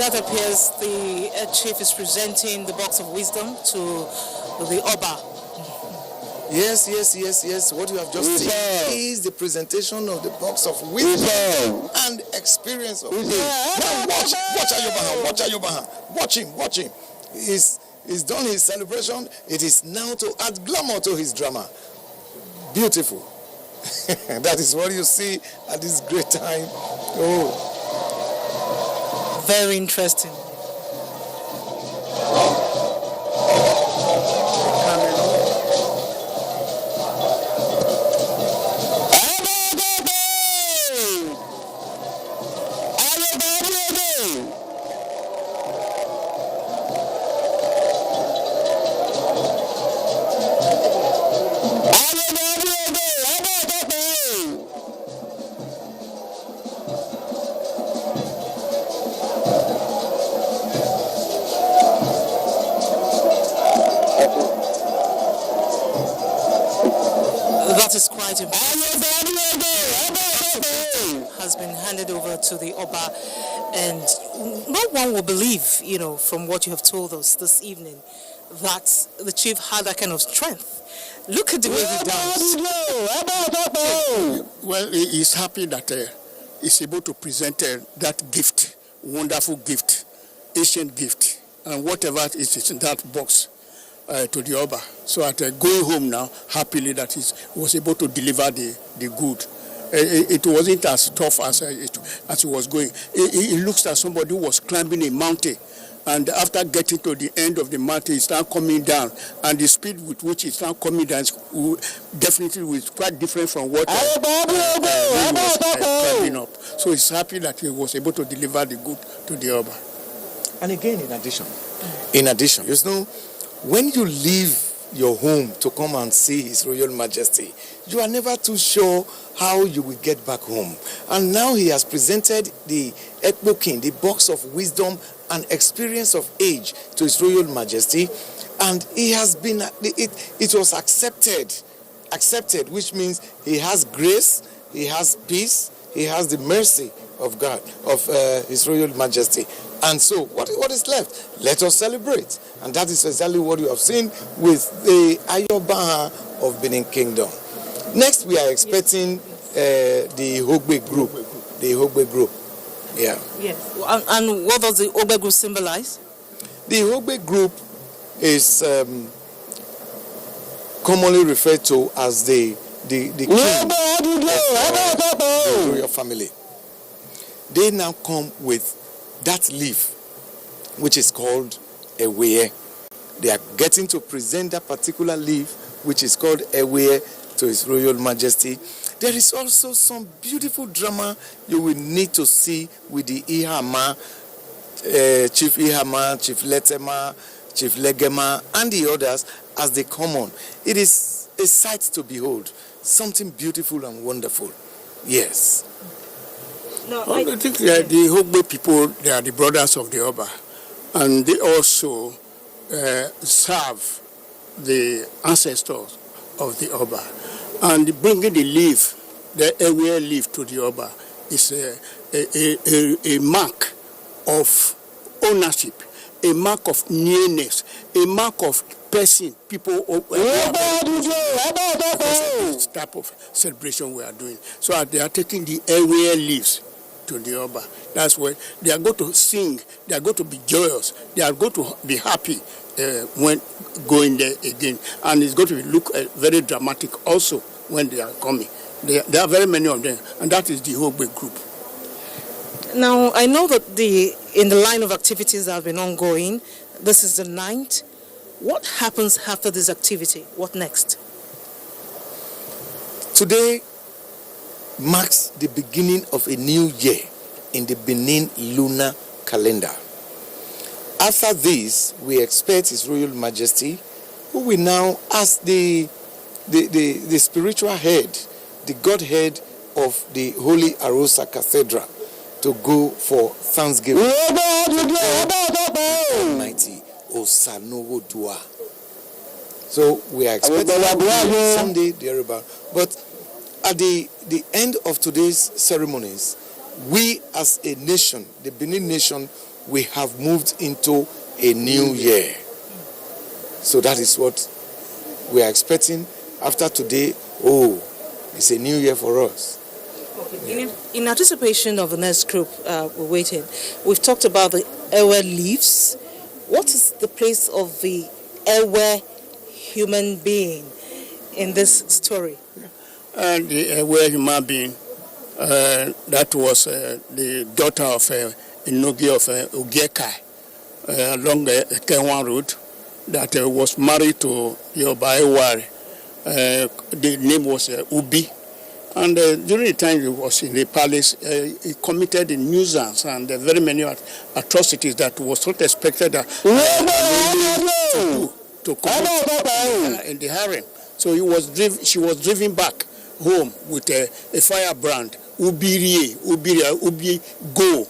that appears the chief is presenting the box of wisdom to the Oba. Yes. What you have just seen is the presentation of the box of wisdom and experience of wisdom. Now watch Ayobaha. Watch him. He's done his celebration. It is now to add glamour to his drama. Beautiful. That is what you see at this great time. Oh. Very interesting. That is quite impressive. Has been handed over to the Oba, and no one will believe, from what you have told us this evening, that the chief had that kind of strength. Look at the way he does. Well, he is happy that he's able to present that gift, wonderful gift, ancient gift, and whatever is in that box to the Oba. So at going home now, happily that he was able to deliver the good. It wasn't as tough as it was going. It looks like somebody who was climbing a mountain, and after getting to the end of the mountain, it's now coming down, and the speed with which it's now coming down is definitely quite different from what he was climbing up. So he's happy that he was able to deliver the good to the Oba. And again, in addition, when you leave your home to come and see His Royal Majesty, you are never too sure how you will get back home. And now he has presented the Ekpo King, the box of wisdom and experience of age, to His Royal Majesty, and he has been, it was accepted, which means he has grace, he has peace, he has the mercy of God, of His Royal Majesty. And so, what is left? Let us celebrate. And that is exactly what you have seen with the Ayobaha of Benin Kingdom. Next, we are expecting the Hogbe group. The Hogbe group. Yeah. Yes. And what does the Hogbe group symbolize? The Hogbe group is commonly referred to as the king of the royal family. They now come with that leaf, which is called Eweye. They are getting to present that particular leaf, which is called Eweye, to His Royal Majesty. There is also some beautiful drama you will need to see with the Ihama, Chief Ihama, Chief Letema, Chief Legema, and the others as they come on. It is a sight to behold, something beautiful and wonderful. Yes. No, I think the Hogbe people, they are the brothers of the Oba, and they also serve the ancestors of the Oba. And bringing the leaf, the Eweye leaf to the Oba is a mark of ownership, a mark of nearness, a mark of person, people. This type of celebration we are doing. So they are taking the Eweye leaves to the Oba. That's why they are going to sing, they are going to be joyous, they are going to be happy when going there again. And it's going to look very dramatic also when they are coming. There are very many of them, and that is the Hogbe group. Now, I know that in the line of activities that have been ongoing, this is the 9th. What happens after this activity? What next? Today marks the beginning of a new year in the Benin lunar calendar. After this, we expect His Royal Majesty, who will now ask the spiritual head, the Godhead of the Holy Arosa Cathedral, to go for Thanksgiving. Almighty Osanowo Dua. So we are expecting Sunday thereabout. But at the end of today's ceremonies, we as a nation, the Benin nation, we have moved into a new year. So that is what we are expecting after today. Oh, it's a new year for us. In anticipation of the next group we're waiting, we've talked about the Ewe leaves. What is the place of the Ewe human being in this story? The Ewe human being, that was the daughter of Inogi of Ogekai along the Kenwan Road, that was married to Yoruba Ewari. The name was Ubi. And during the time he was in the palace, he committed a nuisance and very many atrocities that was not expected to commit in the harem. So she was driven back home with a firebrand. Ubi, go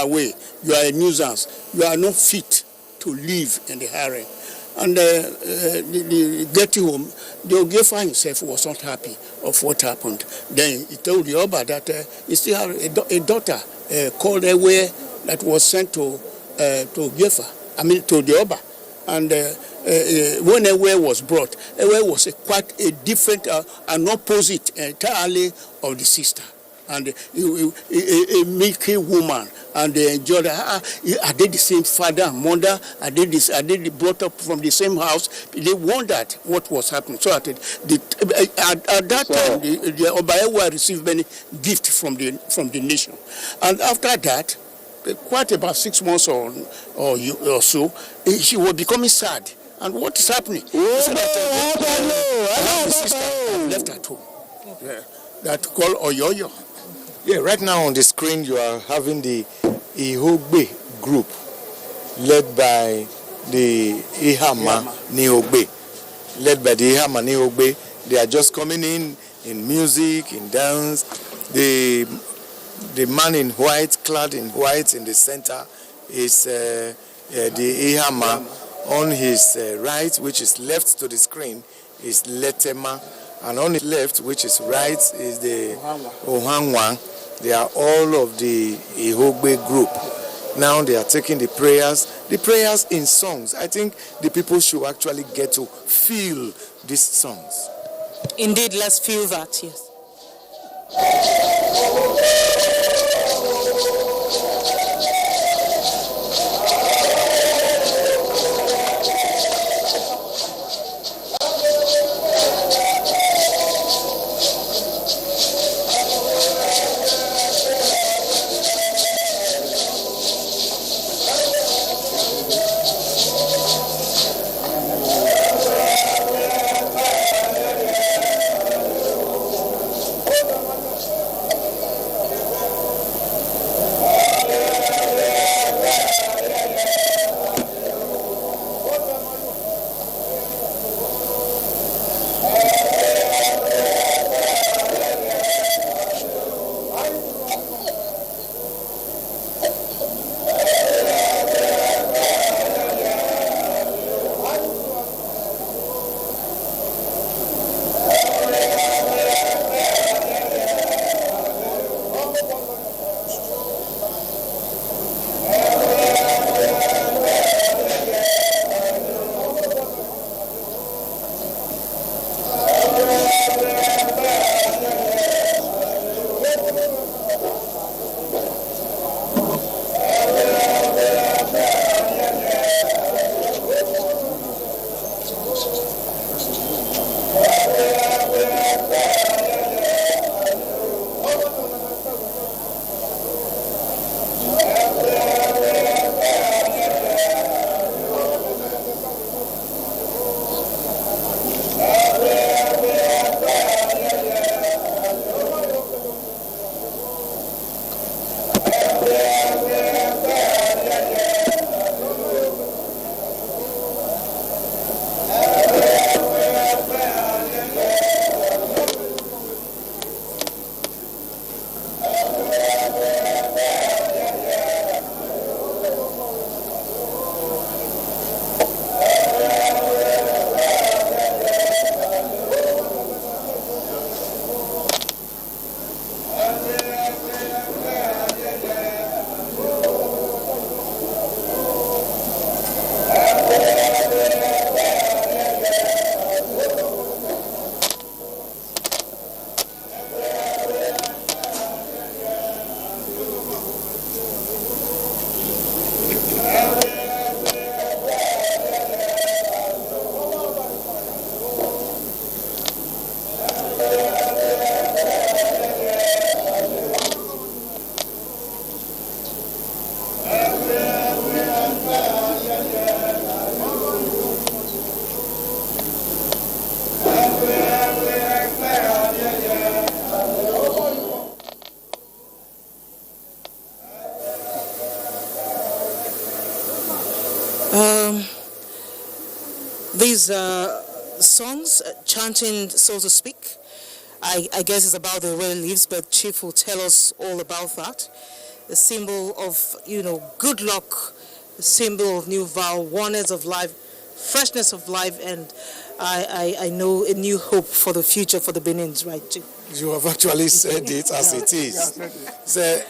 away. You are a nuisance. You are not fit to live in the harem. And getting home, the Ogefa himself was not happy of what happened. Then he told the Oba that he still had a daughter called Ewe that was sent to Ogefa, to the Oba. And when Ewe was brought, Ewe was quite a different, an opposite entirely of the sister. And a milky woman, and they enjoyed. Are they the same father and mother? Are they brought up from the same house? They wondered what was happening. So at that time, the Obaewa received many gifts from the nation, and after that, quite about 6 months or so, she was becoming sad. And what is happening? The sister left at home. Yeah. That called Oyoyo. Yeah, right now on the screen you are having the Ihogbe group led by the Ihama Niogbe. They are just coming in music, in dance. The man in white, clad in white in the center is the Ihama. On his right, which is left to the screen, is Letema. And on his left, which is right, is the Ohanwa. They are all of the Ihogbe group. Now they are taking the prayers in songs. I think the people should actually get to feel these songs. Indeed, let's feel that, yes. these songs, chanting, so to speak. I guess it's about the way it lives, but Chief will tell us all about that. The symbol of, good luck, the symbol of new vow, oneness of life, freshness of life, and I know a new hope for the future for the Benins, right, Chief? You have actually said it as it is. Say,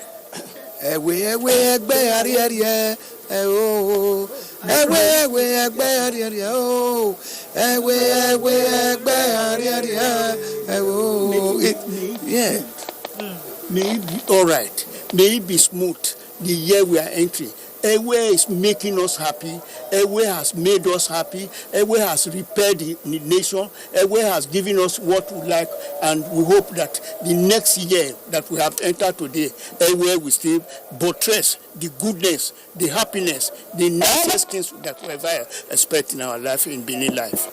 May it be all right. May it be smooth. The year we are entering. Ewe is making us happy. Ewe has made us happy. Ewe has repaired the nation. Ewe has given us what we like, and we hope that the next year that we have entered today, Ewe will still buttress the goodness, the happiness, the nicest things that we ever expect in our life, in Benin life.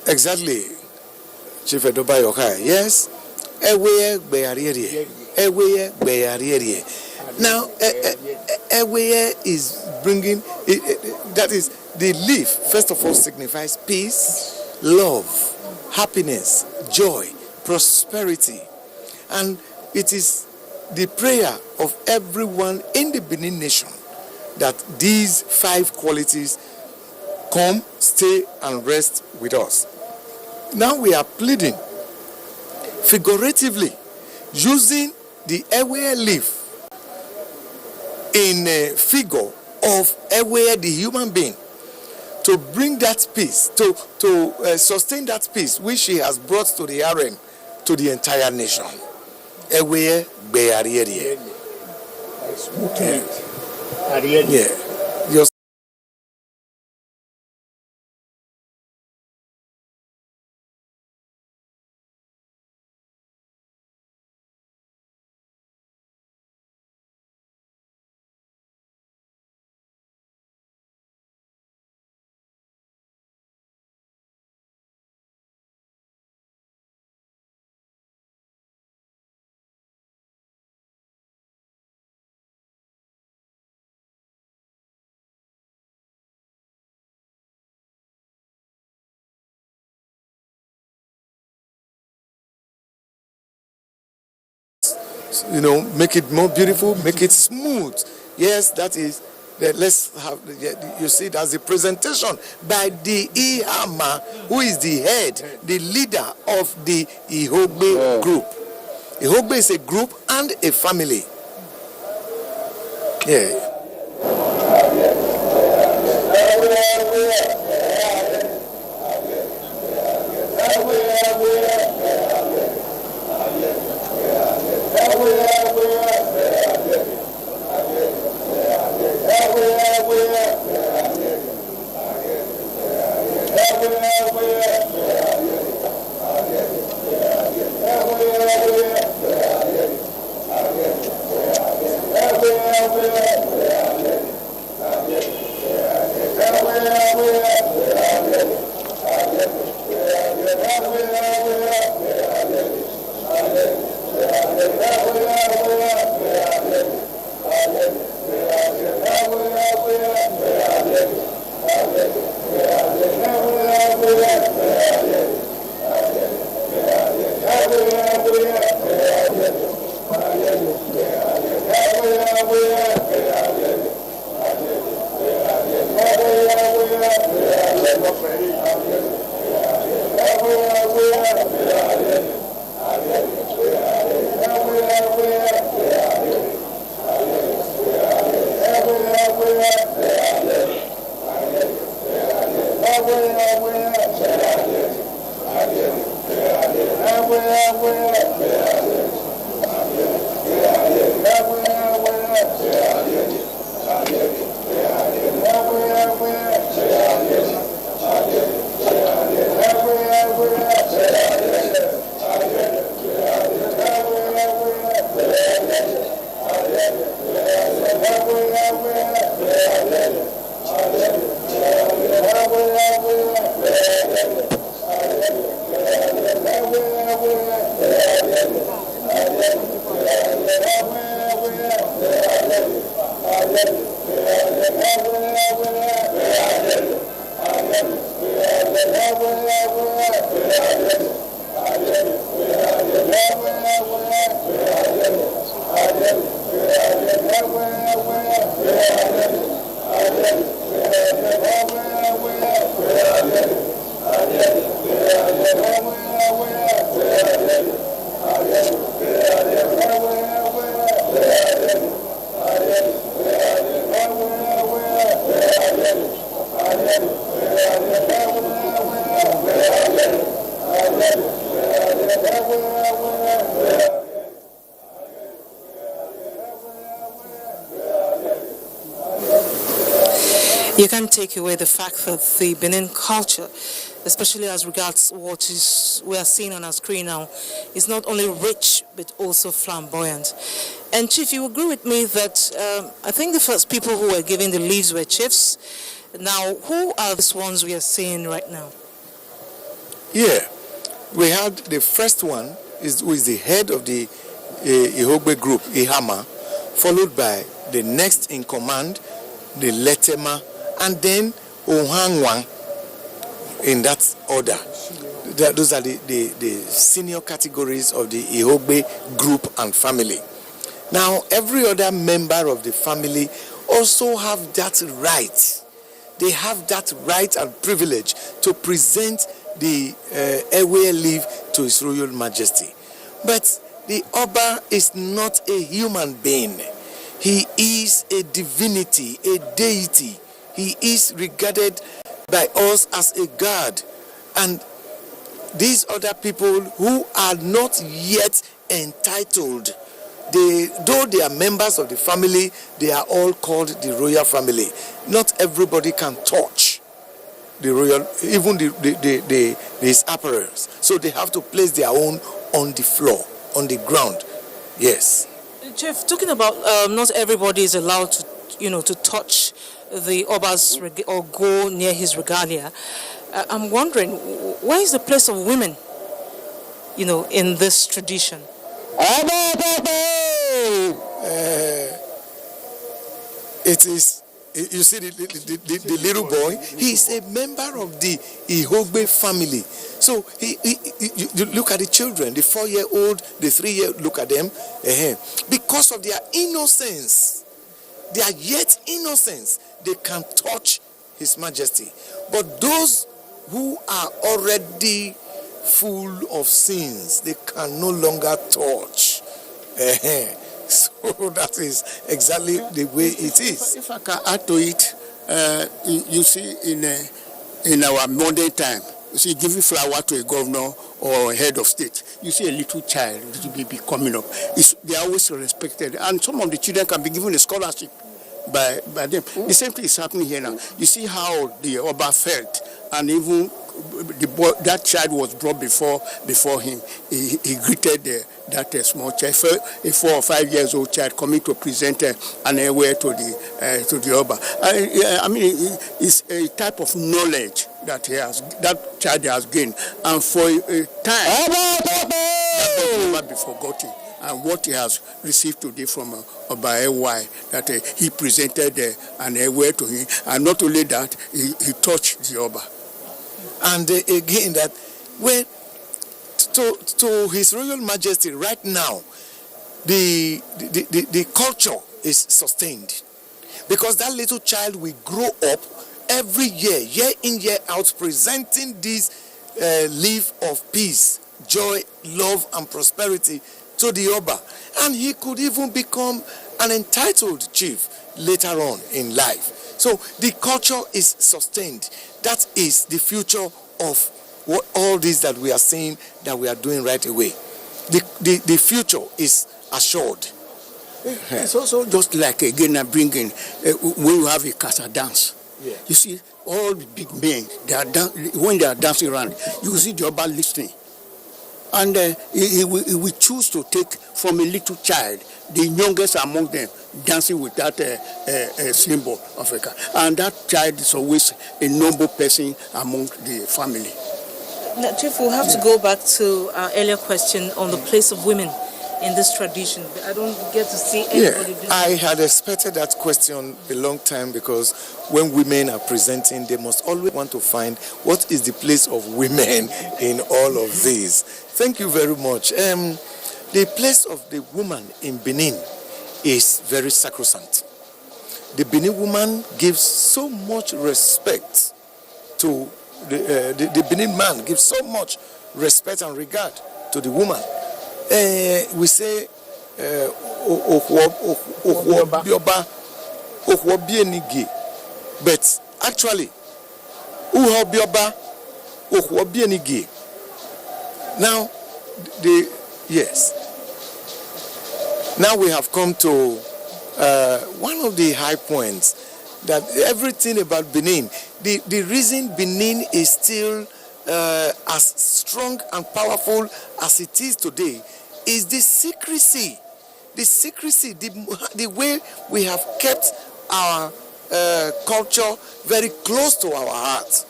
Exactly, Chief Edoba Yokai. Yes, Ewe Bearieri. Ewe Bearieri. Now, Ewe is bringing, that is, the leaf, first of all, signifies peace, love, happiness, joy, prosperity. And it is the prayer of everyone in the Benin nation that these 5 qualities come, stay, and rest with us. Now we are pleading figuratively, using the Ewe leaf in a figure of Ewe, the human being, to bring that peace, to sustain that peace which she has brought to the harem, to the entire nation. Ewe Bearieri. Yeah. Make it more beautiful, make it smooth. Yes, that is. Let's have. You see, that's the presentation by the Ihama, who is the head, the leader of the Ihogbe group. Ihogbe is a group and a family. Yeah. You can't take away the fact that the Benin culture, especially as regards what we are seeing on our screen now, is not only rich but also flamboyant. And Chief, you agree with me that I think the first people who were given the leaves were chiefs. Now, who are these ones we are seeing right now? Yeah, we had the first one who is the head of the Ihogbe group, Ihama, followed by the next in command, the Letema, and then Ohangwang, in that order. Those are the senior categories of the Ihogbe group and family. Now, every other member of the family also have that right. They have that right and privilege to present the Ewe leave to His Royal Majesty. But the Oba is not a human being. He is a divinity, a deity. He is regarded by us as a god. And these other people who are not yet entitled, though they are members of the family, they are all called the royal family. Not everybody can touch the royal, even his apparels. So they have to place their own on the floor, on the ground. Yes. Chief, talking about not everybody is allowed to, to touch the Oba's or go near his regalia. I'm wondering, where is the place of women, in this tradition? It is, you see the little boy, he is a member of the Ihogbe family. So you look at the children, the 4-year-old, the 3-year, look at them. Because of their innocence, their yet innocence, they can touch His Majesty. But those who are already full of sins, they can no longer touch. So that is exactly the way it is. If I can add to it, you see, in our modern time, you see, giving flower to a governor or a head of state, you see a little child, little baby coming up. They are always respected, and some of the children can be given a scholarship by them. The same thing is happening here now. You see how the Oba felt, and even that child was brought before him. He greeted that small child, a 4 or 5 years old child coming to present an Ewe to the Oba. I mean, it's a type of knowledge that child has gained, and for a time that will never be forgotten. And what he has received today from Oba Ewe, that he presented an Ewe to him, and not only that, he touched the Oba. And again, that when to His Royal Majesty right now, the culture is sustained, because that little child will grow up every year in, year out, presenting this leaf of peace, joy, love, and prosperity to the Oba, and he could even become an entitled chief later on in life. So the culture is sustained. That is the future of what all this that we are seeing, that we are doing right away. The future is assured. It's also just like, again, I'm bringing, when you have a casa dance, you see all the big men, when they are dancing around, you see the Oba listening. And he will choose to take from a little child, the youngest among them, dancing with that symbol of Africa. And that child is always a noble person among the family. Now, Chief, we'll have to go back to our earlier question on the place of women in this tradition. I don't get to see anybody do that. I had expected that question a long time, because when women are presenting, they must always want to find what is the place of women in all of this. Thank you very much. The place of the woman in Benin is very sacrosanct. The Benin woman gives so much respect to the Benin man gives so much respect and regard to the woman. We say but actually now now we have come to one of the high points that everything about Benin, the reason Benin is still as strong and powerful as it is today is the secrecy. The secrecy, the way we have kept our culture very close to our hearts.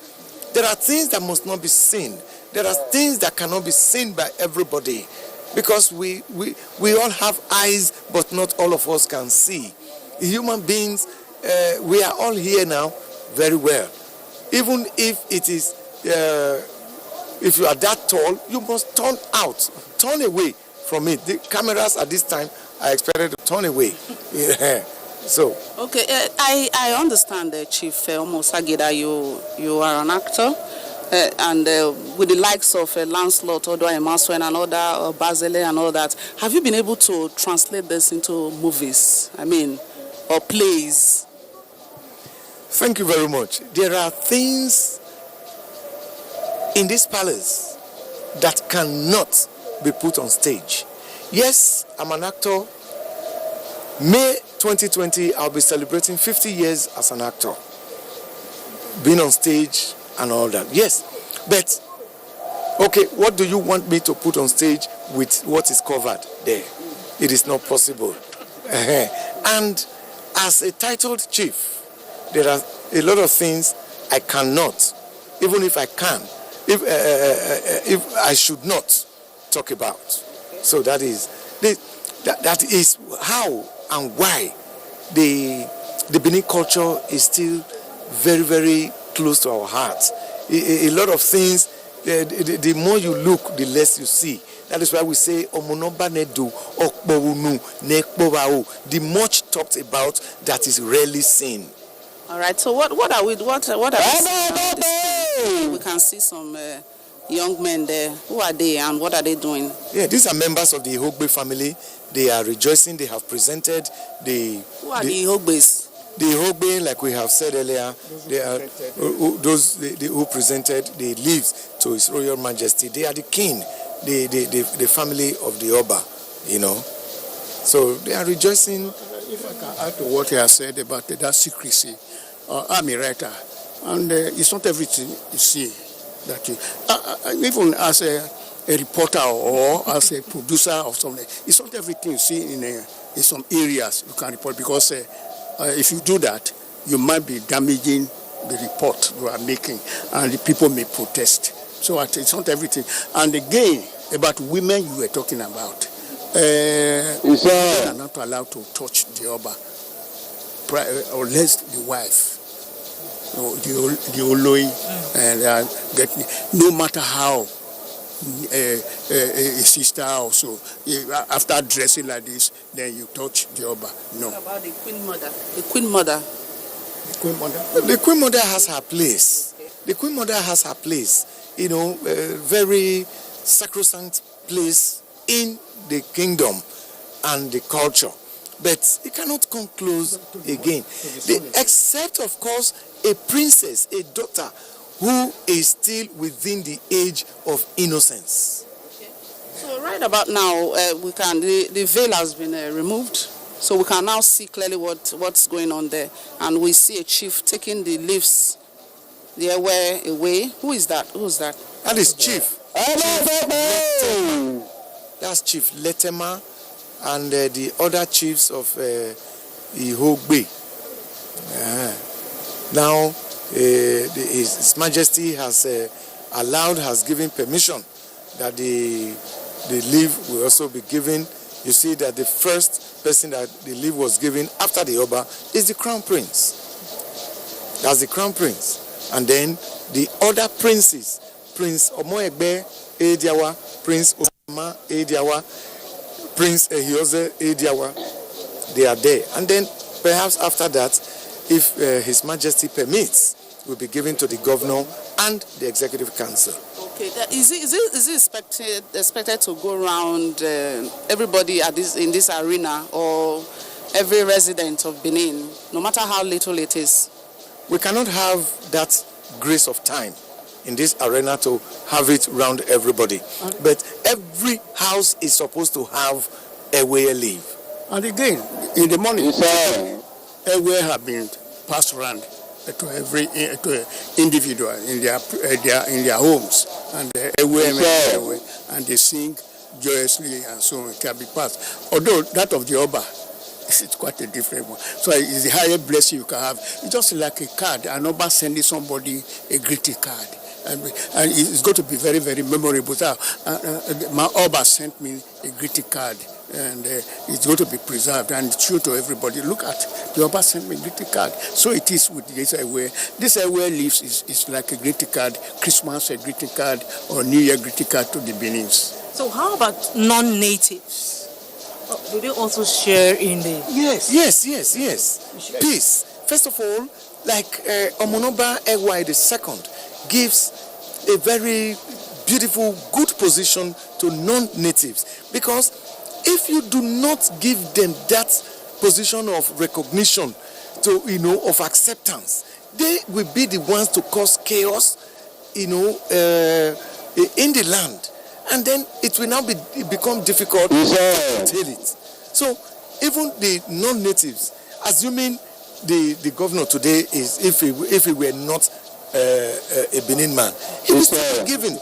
There are things that must not be seen. There are things that cannot be seen by everybody, because we all have eyes, but not all of us can see. Human beings, we are all here now very well. Even if it is, if you are that tall, you must turn away from it. The cameras at this time are expected to turn away. So. Okay, I understand, Chief Omosage, that you are an actor, and with the likes of Lancelot, Odo Emaswen, and other Basile and all that, have you been able to translate this into movies? I mean, or plays? Thank you very much. There are things in this palace that cannot be put on stage. Yes, I'm an actor. May 2020, I'll be celebrating 50 years as an actor, being on stage and all that. Yes, but okay, what do you want me to put on stage with what is covered there? It is not possible. And as a titled chief, there are a lot of things I cannot, even if I can, if I should not talk about. So that is how and why the Benin culture is still very, very close to our hearts. A lot of things, the more you look, the less you see. That is why we say, the much talked about that is rarely seen. All right. So what are we seeing now? We can see some young men there. Who are they and what are they doing? Yeah, these are members of the Ihogbe family. They are rejoicing. They have presented the. Who are the Ihogbes? The Ihogbe, like we have said earlier, they are those who presented the leaves to His Royal Majesty. They are the king, the family of the Oba, you know. So they are rejoicing. If I can add to what he has said about that secrecy, I'm a writer, and it's not everything you see that you, even as a reporter or as a producer of something, it's not everything you see in some areas you can report, because if you do that, you might be damaging the report you are making, and the people may protest. So it's not everything. And again, about women you were talking about, they are not allowed to touch the Oba, unless the wife, the Oloi, and no matter how a sister also, after dressing like this, then you touch the Oba. No. What about the Queen Mother? The Queen Mother. The Queen Mother. The Queen Mother has her place. The Queen Mother has her place. You know, a very sacrosanct place in the kingdom and the culture. But it cannot come close again. Except, of course, a princess, a daughter, who is still within the age of innocence. Okay. So right about now, the veil has been removed, so we can now see clearly what's going on there, and we see a chief taking the leaves, the away. Who is that? Who's that? That is Chief. That's Chief Letema, and the other chiefs of Ihogbe. Now, His Majesty has has given permission that the leave will also be given. You see that the first person that the leave was given after the Oba is the Crown Prince. That's the Crown Prince. And then the other princes, Prince Omoegbe Ediawa, Prince Osama Ediawa, Prince Ehioze Ediawa, they are there. And then perhaps after that, if His Majesty permits, will be given to the governor and the Executive Council. Okay, is it expected to go around everybody in this arena, or every resident of Benin, no matter how little it is? We cannot have that grace of time in this arena to have it round everybody. But every house is supposed to have a way leave. And again, in the morning, everywhere have been passed around to every to individual in their homes, and everywhere, and they sing joyously, and so on. It can be passed. Although that of the Oba, it's quite a different one. So it's the highest blessing you can have. It's just like a card. An Oba sending somebody a greeting card. And it's going to be very, very memorable. My Oba sent me a greeting card, and it's going to be preserved and shown to everybody. Look at the Oba sent me a greeting card. So it is with this Ewe. This Ewe leaves is like a greeting card, Christmas a greeting card, or New Year greeting card to the Benins. So how about non-natives? Do they also share in the... Yes. Peace. First of all, like Omonoba Ewe II gives a very beautiful, good position to non-natives, because if you do not give them that position of recognition, of acceptance, they will be the ones to cause chaos, in the land, and then it will now become difficult to tell it. So even the non-natives, assuming the governor today is, if he were not a Benin man, he will still be given.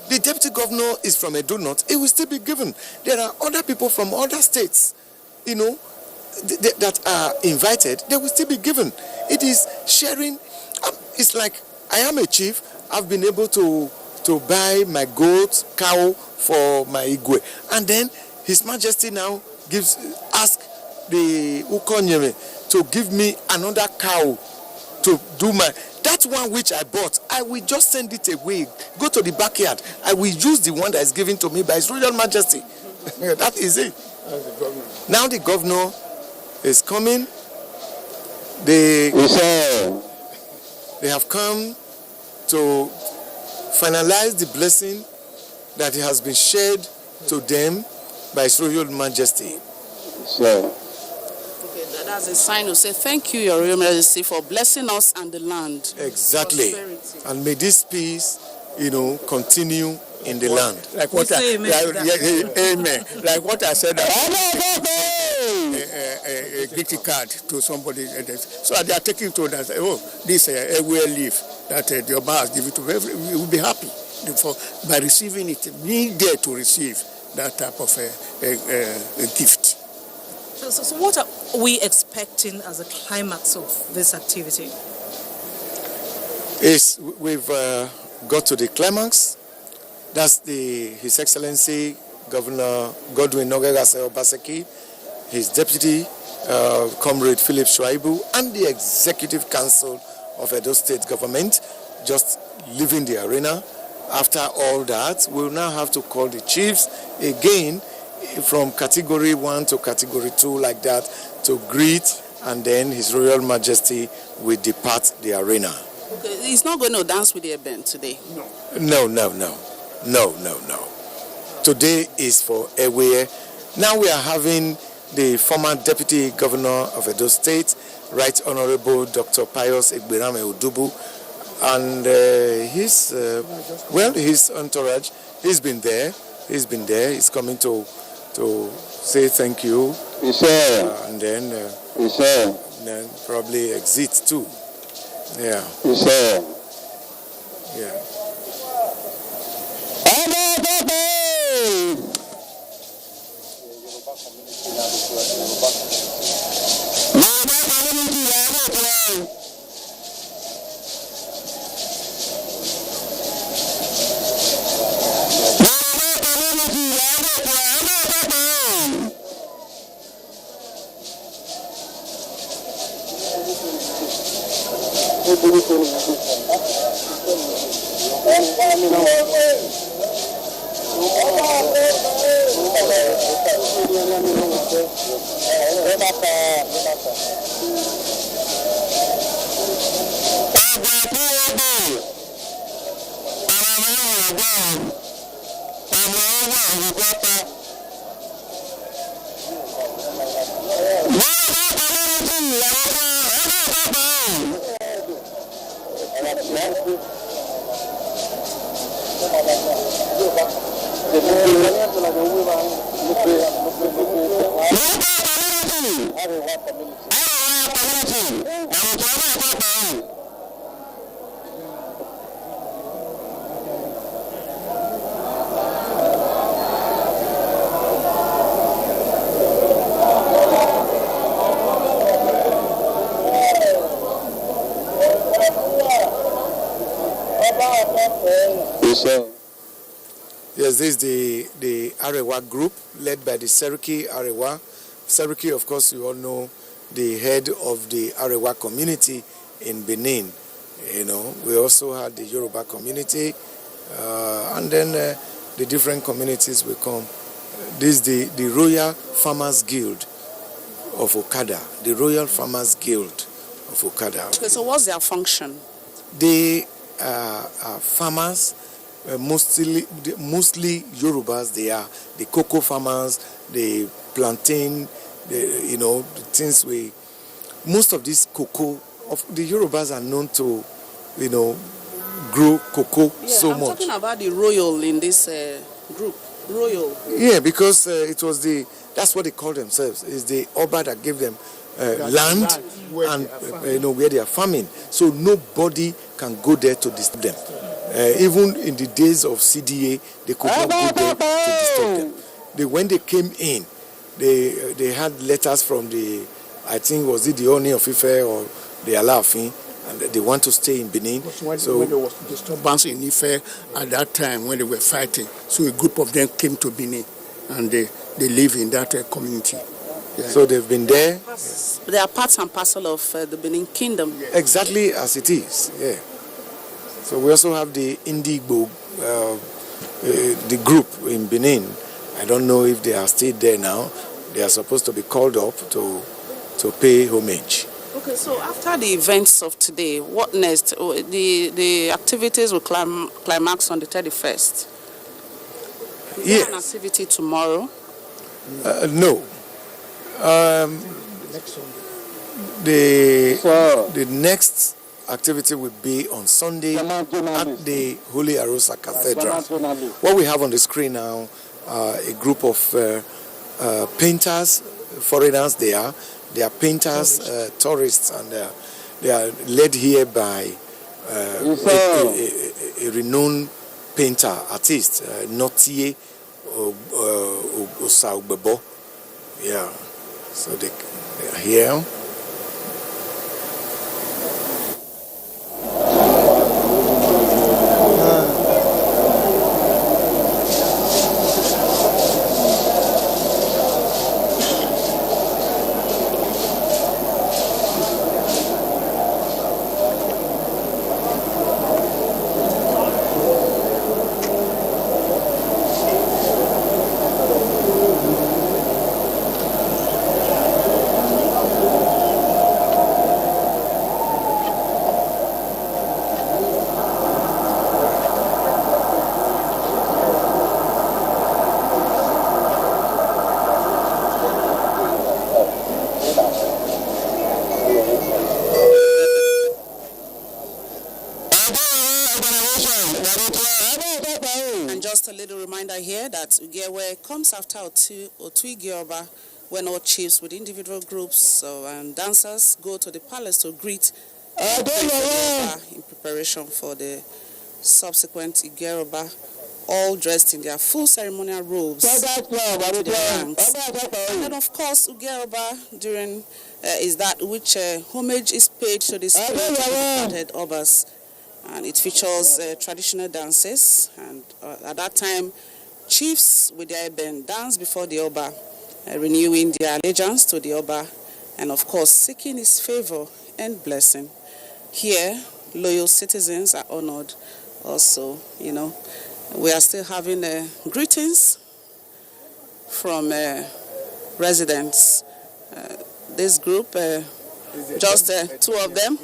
The deputy governor is from Edo North, it will still be given. There are other people from other states, that are invited, they will still be given. It is sharing. It's like, I am a chief, I've been able to buy my goat, cow for my Igwe. And then His Majesty now ask the Ukonyeme to give me another cow to do that one which I bought. I will just send it away, go to the backyard. I will use the one that is given to me by His Royal Majesty. That is it. Now the governor is coming. They have come to finalize the blessing that has been shared to them by His Royal Majesty. That's a sign to say thank you, Your Royal Majesty, for blessing us and the land. Exactly. Prosperity. And may this peace, continue in the land. Like what amen. Like what I said, a greeting card to somebody. So they are taking to that. Oh, this Ewe leaf that the Oba has given to everyone. We will be happy by receiving it. Being there to receive that type of a gift. So what are we expecting as a climax of this activity? We've got to the climax. That's His Excellency Governor Godwin Nogegase Obaseki, his deputy, Comrade Philip Shuaibu, and the Executive Council of Edo State Government just leaving the arena. After all that, we'll now have to call the chiefs again from category 1 to category 2 like that to greet, and then His Royal Majesty will depart the arena. Okay. He's not going to dance with the event today? No. Today is for Ewe. Now we are having the former Deputy Governor of Edo State, Right Honorable Dr. Pius Egberame Odubu, and his entourage. He's been there. He's coming to say thank you, and then probably exit too. Yeah. Yeah. Community. Yes, this is the Arewa group led by the Seriki Arewa. Seriki, of course, you all know the head of the Arewa community in Benin. You know, we also had the Yoruba community, and then the different communities will come. This is the Royal Farmers Guild of Okada, the Royal Farmers Guild of Okada. Okay, so what's their function? They are farmers, mostly Yorubas. They are the cocoa farmers, the plantain, the things most of this cocoa of the Yorubas are known to, grow cocoa so I'm much. talking about the royal in this group. Royal. Yeah, because it was that's what they call themselves. Is the Oba that gave them land and where they are farming. So nobody can go there to disturb them. Even in the days of CDA, they could not go there to disturb them. When they came in, they had letters from I think was it the Oni of Ife or the Alaafin, and they want to stay in Benin. When there was disturbance in Ife at that time when they were fighting, so a group of them came to Benin, and they live in that community. Yeah. So they've been there. They are parts and parcel of the Benin Kingdom. Exactly as it is, yeah. So we also have the Indigbo, the group in Benin. I don't know if they are still there now. They are supposed to be called up to pay homage. Okay, so after the events of today, what next? The activities will climax on the 31st. Is there an activity tomorrow? No. The next activity will be on Sunday at the Holy Arosa Cathedral. What we have on the screen now, a group of painters, foreigners. They are painters, tourists, and they are led here by a renowned painter, artist, Notie Osaugbebo. Yeah, so they are here. And just a little reminder here that Ugewe comes after Otu Igioba, when all chiefs with individual groups and dancers go to the palace to greet in preparation for the subsequent Igeroba, all dressed in their full ceremonial robes to their ranks. And then of course Ugeroba during is that which homage is paid to the spirit of the departed Obas. And it features traditional dances, and at that time, chiefs with their eben dance before the Oba, renewing their allegiance to the Oba, and of course, seeking his favor and blessing. Here, loyal citizens are honored also, We are still having greetings from residents. This group, just two of them,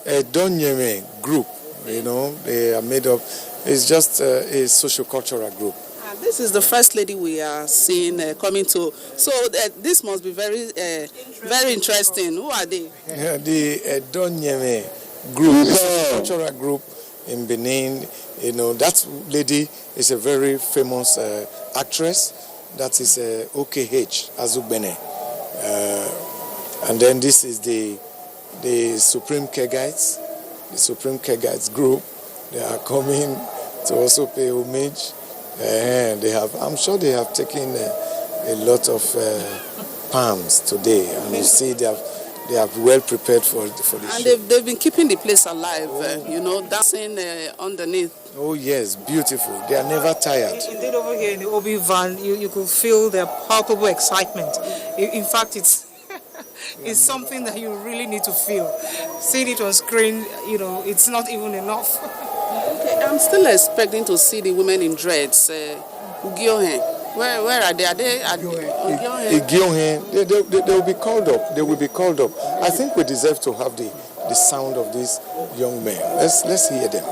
Donyeme group, they are made up. It's just a socio-cultural group. This is the first lady we are seeing coming to. So this must be very interesting. Who are they? The Donyeme group, socio-cultural group in Benin. That lady is a very famous actress. That is OKH Azugbene. And then this is the the Supreme Kegites, group, they are coming to also pay homage. I'm sure they have taken a lot of palms today, and you see they are well prepared for the And show. they've been keeping the place alive, dancing underneath. Oh yes, beautiful. They are never tired. Indeed, over here in the Obi van, you could feel their palpable excitement. In fact, it's something that you really need to feel. Seeing it on screen, it's not even enough. Okay, I'm still expecting to see the women in dreads. Ugiohen. Where are they? Are they at Ugiohen? Igiohen, they will be called up. They will be called up. I think we deserve to have the sound of these young men. Let's hear them.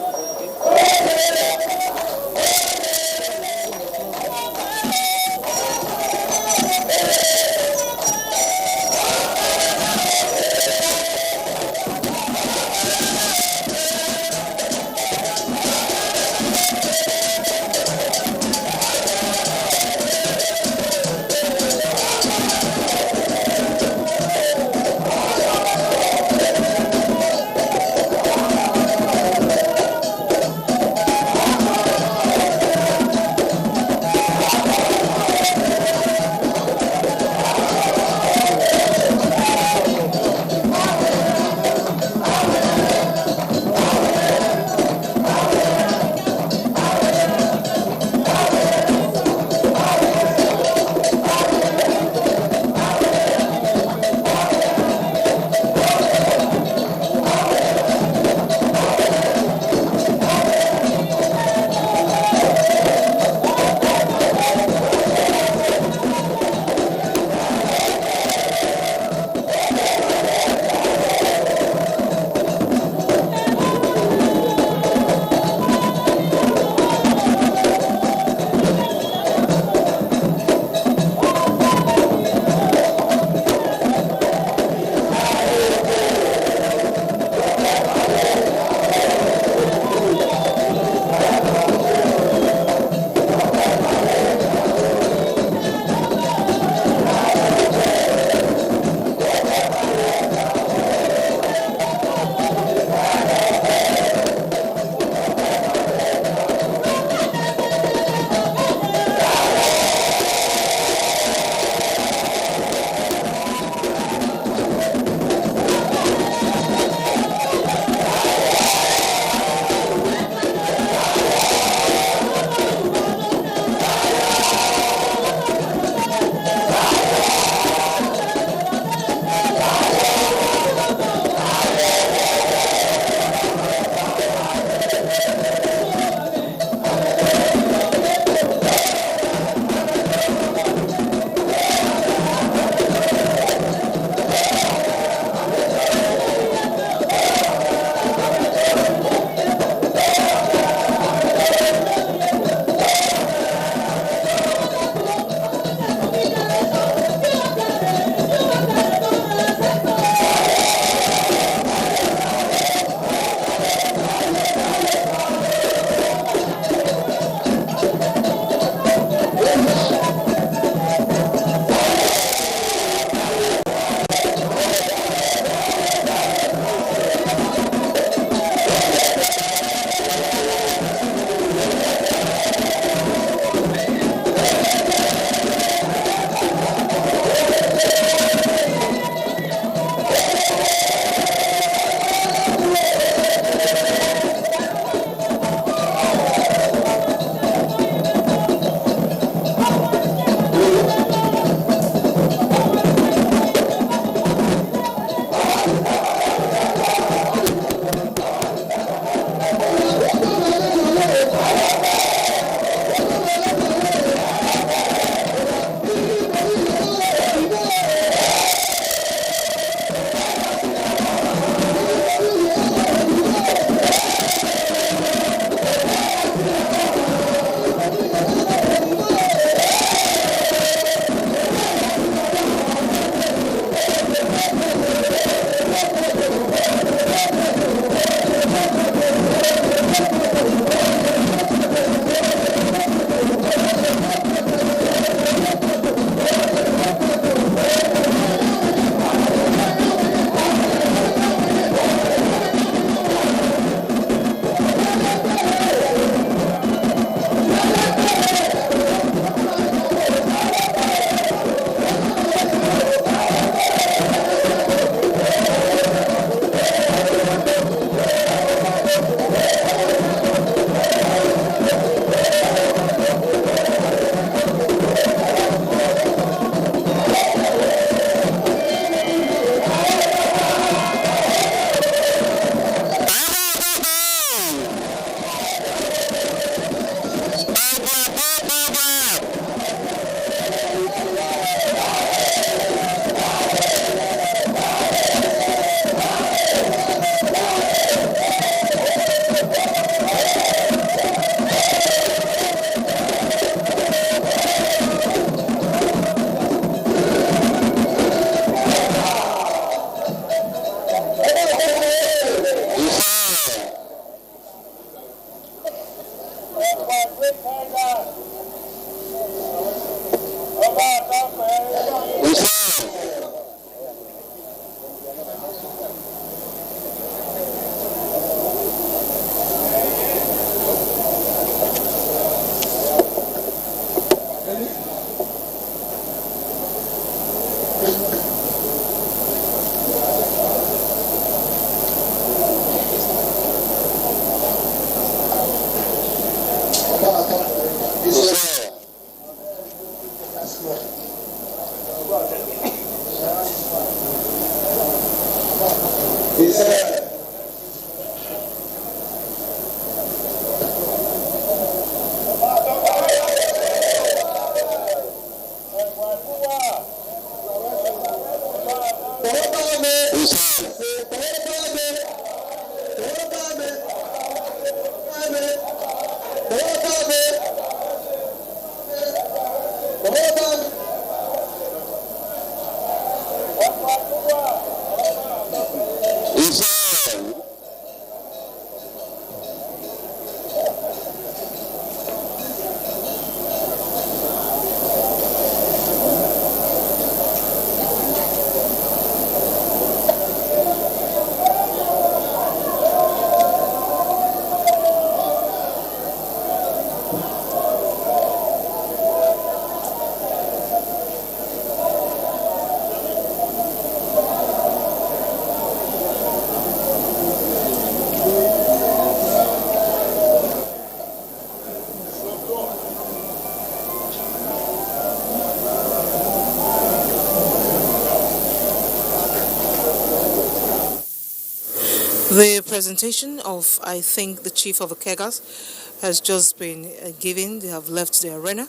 The presentation of, I think, the chief of the Kegas has just been given. They have left the arena.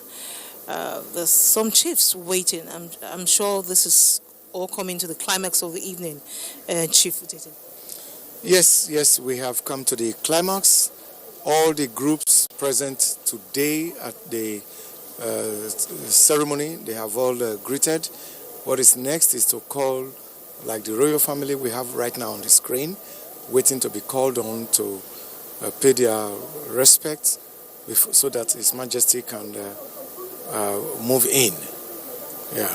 There's some chiefs waiting. I'm sure this is all coming to the climax of the evening, Chief Utete. Yes, we have come to the climax. All the groups present today at the ceremony, they have all greeted. What is next is to call, like the royal family we have right now on the screen, waiting to be called on to pay their respects so that His Majesty can move in. Yeah.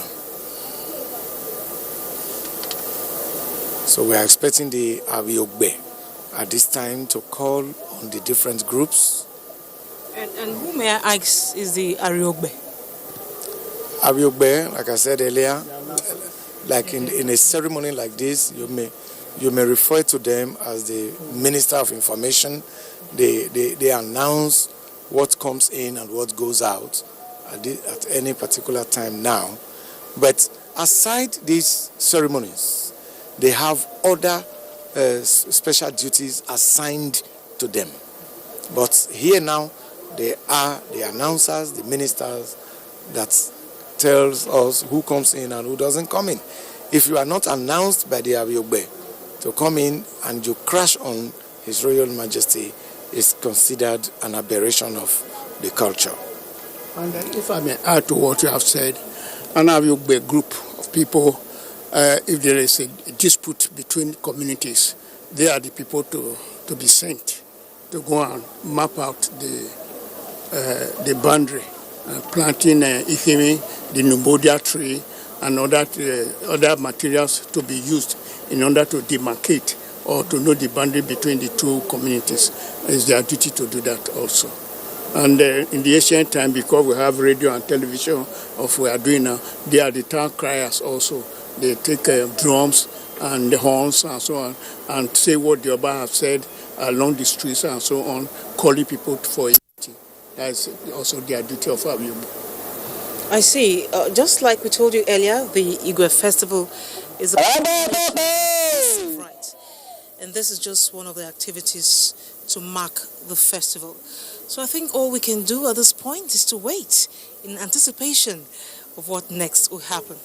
So we are expecting the Abiogbe at this time to call on the different groups. And who, may I ask, is the Ariogbe? Abiogbe, like I said earlier, like in a ceremony like this, you may refer to them as the Minister of Information. They announce what comes in and what goes out at any particular time now. But aside these ceremonies, they have other special duties assigned to them. But here now, they are the announcers, the ministers that tells us who comes in and who doesn't come in. If you are not announced by the Abiogbe to come in and you crash on His Royal Majesty, is considered an aberration of the culture. And if I may add to what you have said, an Abiogbe group of people, if there is a dispute between communities, they are the people to be sent to go and map out the boundary, planting Ihimi, the Nubodia tree, and other materials to be used in order to demarcate or to know the boundary between the two communities. It's their duty to do that also. And in the ancient time, because we have radio and television of we are doing now, they are the town criers also. They take drums and the horns and so on and say what the Oba have said along the streets and so on, calling people for it. That is also their duty of Abiogbe. I see. Just like we told you earlier, the Igwe Festival is a right, and this is just one of the activities to mark the festival. So I think all we can do at this point is to wait in anticipation of what next will happen.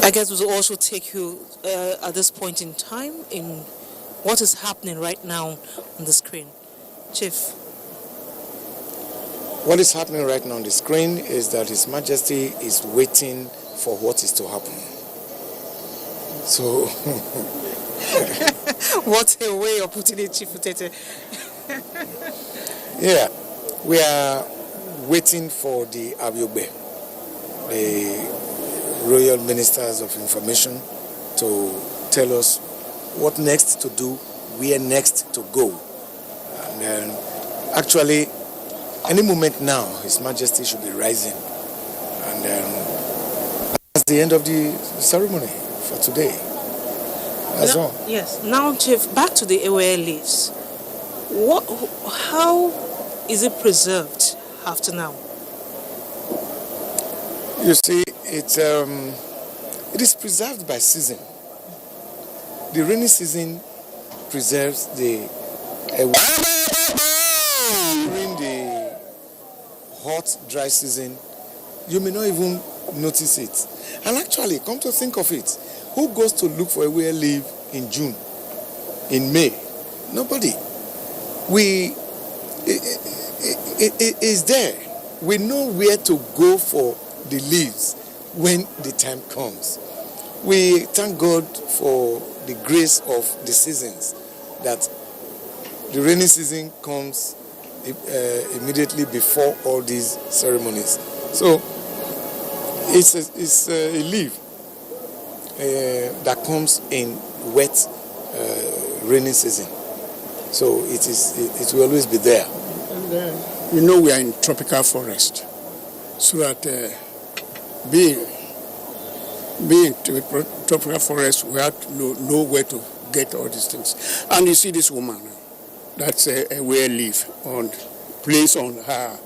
I guess we'll also take you at this point in time in what is happening right now on the screen. Chief. What is happening right now on the screen is that His Majesty is waiting for what is to happen. So... What a way of putting it, Chief Utete. Yeah, we are waiting for the Abiogbe, the Royal Ministers of Information, to tell us what next to do, where next to go. And then, actually, any moment now, His Majesty should be rising. And that's the end of the ceremony for today. That's all. Yes. Now, Chief, back to the Ewe leaves. How is it preserved after now? You see, it is preserved by season. The rainy season preserves the during the hot, dry season, you may not even notice it. And actually, come to think of it, who goes to look for Ewe leaf in June, in May? Nobody. It is there. We know where to go for the leaves when the time comes. We thank God for the grace of the seasons, that the rainy season comes immediately before all these ceremonies. So it's a leaf that comes in wet rainy season. So it will always be there. And, we are in tropical forest, so that being tropical forest, we have to know where to get all these things. And you see this woman, that's a wear leaf placed on her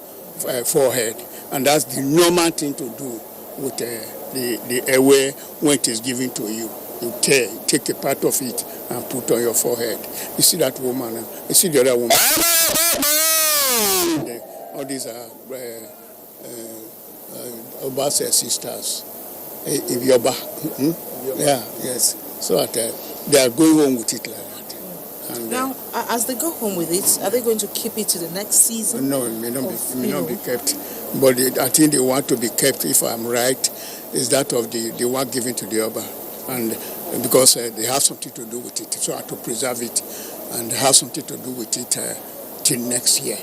forehead, and that's the normal thing to do with the aware when it is given to you. You take a part of it and put on your forehead. You see that woman, you see the other woman. All these are Oba's sisters. Yoba. Yeah, yes. So that they are going home with it like that. And, now, as they go home with it, are they going to keep it to the next season? No, it may not be kept. But I think they want to be kept, if I'm right, is that of the one given to the Oba. And because they have something to do with it. So I have to preserve it and have something to do with it till next year.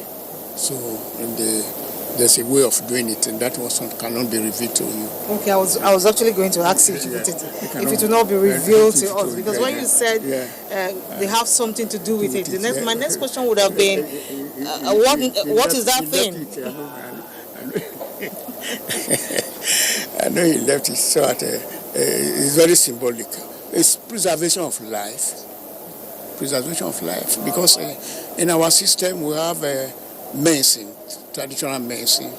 So there's a way of doing it, and that one cannot be revealed to you. Okay, I was actually going to ask if it will not be revealed to us, because when you said they have something to do with it, my next question would have been, what is that thing? I know he left it, so it's very symbolic. It's preservation of life. Preservation of life, because in our system we have medicine, traditional medicine,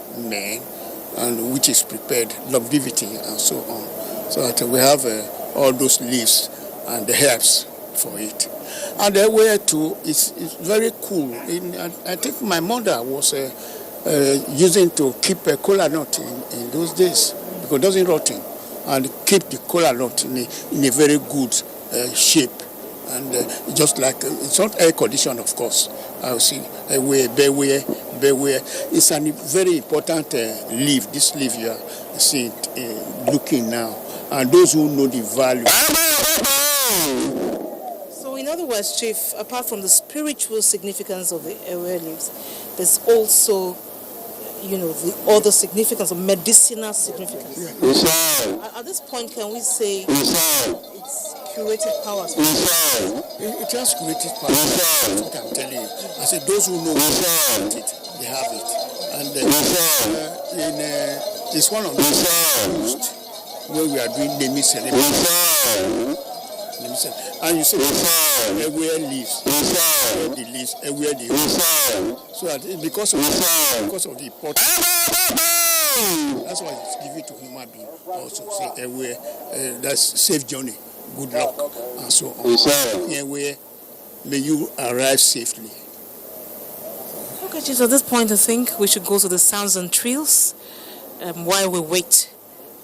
and which is prepared, longevity and so on. So that we have all those leaves and the herbs for it. And the way too is very cool. I think my mother was using to keep a kola nut in those days, because it doesn't rot, and keep the kola nut in a very good shape. And just like, it's not air conditioned, of course. I will see beware. It's a very important leaf. This leaf you are seeing, looking now. And those who know the value. So in other words, Chief, apart from the spiritual significance of the Ewe leaves, there's also, the other significance, of medicinal significance. Yes. At this point, can we say it's curative powers? It has curative powers. That's what I'm telling you. I said those who know it, they have it. And it's one of the where we are doing naming ceremony. And you see, everywhere leaves, the leaves, everywhere the leaves. So that because of the importance, that's why it's given to human being also. Say everywhere, that's safe journey, good luck, and so on. Everywhere, may you arrive safely. Okay, Chief, at this point I think we should go to the sounds and trills while we wait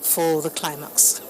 for the climax.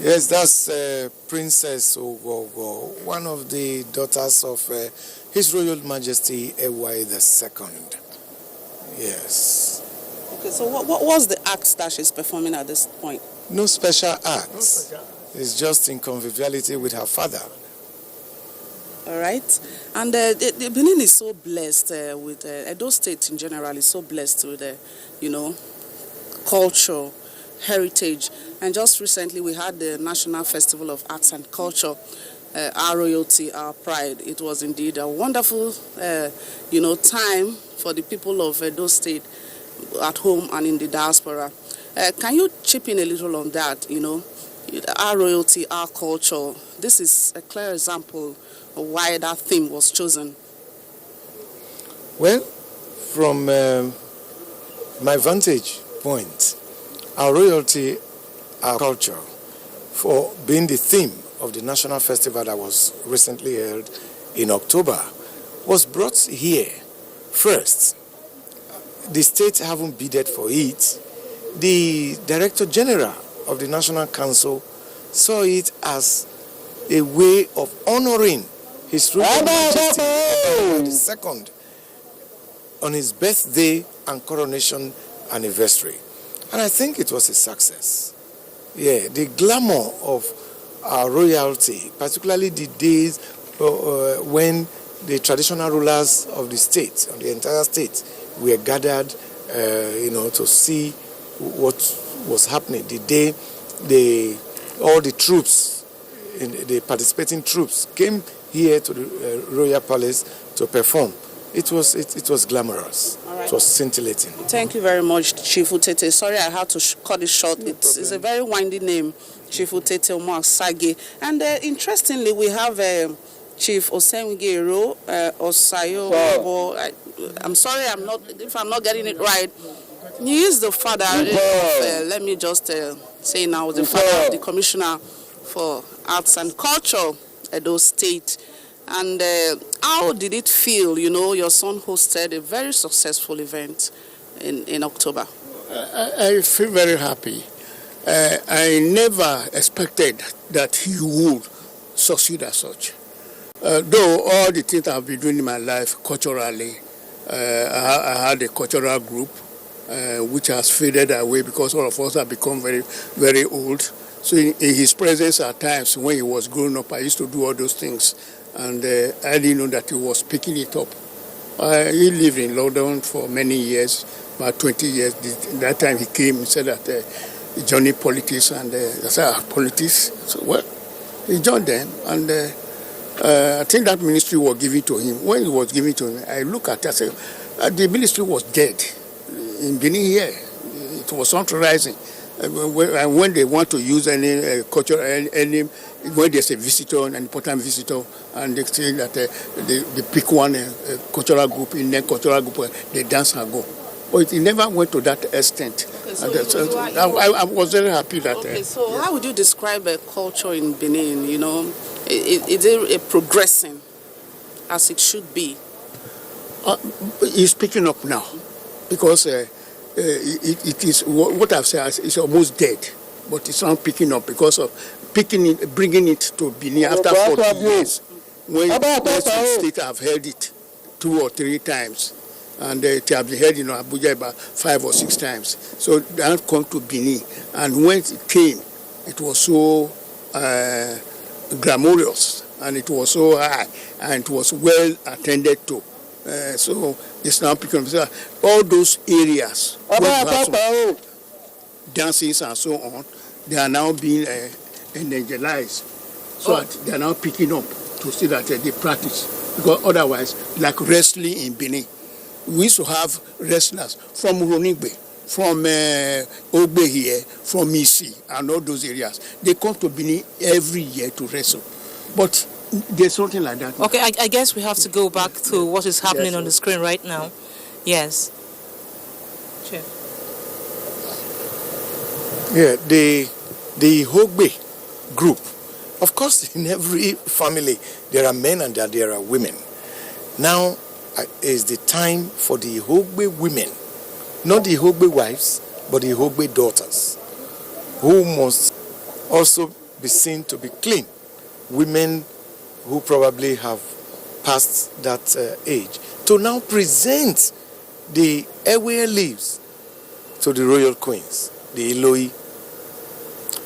Yes, that's Princess Ogogo, one of the daughters of His Royal Majesty Ewa II. Yes. Okay, so what was the act that she's performing at this point? No special acts. It's just in conviviality with her father. All right. And the Benin is so blessed with, Edo State in general is so blessed with, culture, heritage. And just recently we had the National Festival of Arts and Culture, our royalty, our pride. It was indeed a wonderful, time for the people of Edo State at home and in the diaspora. Can you chip in a little on that, our royalty, our culture? This is a clear example of why that theme was chosen. Well, from my vantage point, our royalty, our culture, for being the theme of the national festival that was recently held in October, was brought here first. The state haven't bidded for it. The Director General of the National Council saw it as a way of honoring His Royal Majesty Edward II on his birthday and coronation anniversary. And I think it was a success. Yeah, the glamour of our royalty, particularly the days when the traditional rulers of the state, of the entire state, were gathered, to see what was happening. The day all the troops, the participating troops, came here to the Royal Palace to perform. It was glamorous. Right. It was scintillating. Thank you very much, Chief Utete. Sorry I had to cut it short. It's a very windy name, Chief Utete Omar Sage. And interestingly, we have Chief Osenwigero Osayo. I'm sorry, if I'm not getting it right. He is the father of, let me just say now, the father of the Commissioner for Arts and Culture, Edo State. And how did it feel, your son hosted a very successful event in October? I feel very happy. I never expected that he would succeed as such. Though all the things I've been doing in my life culturally, I had a cultural group which has faded away because all of us have become very, very old. So in his presence at times when he was growing up, I used to do all those things. And I didn't know that he was picking it up. He lived in London for many years, about 20 years. That time he came and said that he joined politics, and I said, politics? So, well, he joined them, and I think that ministry was given to him. When it was given to him, I look at it, I said, the ministry was dead in Benin here. It was not rising. And when they want to use any culture, when there's a visitor, an important visitor, and they say that they pick one cultural group, in their cultural group, they dance and go. But it never went to that extent. Okay, so I was very happy that. Okay, so how would you describe a culture in Benin? Is it progressing as it should be? It's picking up now, because it is what I've said. It's almost dead, but it's not picking up because of bringing it to Benin after 40 years. When Western State have held it 2 or 3 times, and it have been held in Abuja about 5 or 6 times. So they have come to Benin, and when it came, it was so glamorous, and it was so high, and it was well attended to. So it's now picking up. All those areas where you have some dances and so on, they are now being evangelized. So that they are now picking up to see that they practice. Because otherwise, like wrestling in Benin, we used to have wrestlers from Ronigbe, from Ogbe here, from Isi, and all those areas. They come to Benin every year to wrestle. But there's something like that. Okay, I guess we have to go back to what is happening on the screen right now. Yes. Sure. Yeah, the Hogbe group. Of course, in every family, there are men and there are women. Now is the time for the Hogbe women, not the Hogbe wives, but the Hogbe daughters, who must also be seen to be clean. Women who probably have passed that age, to now present the Ewe leaves to the royal queens, the Iloi,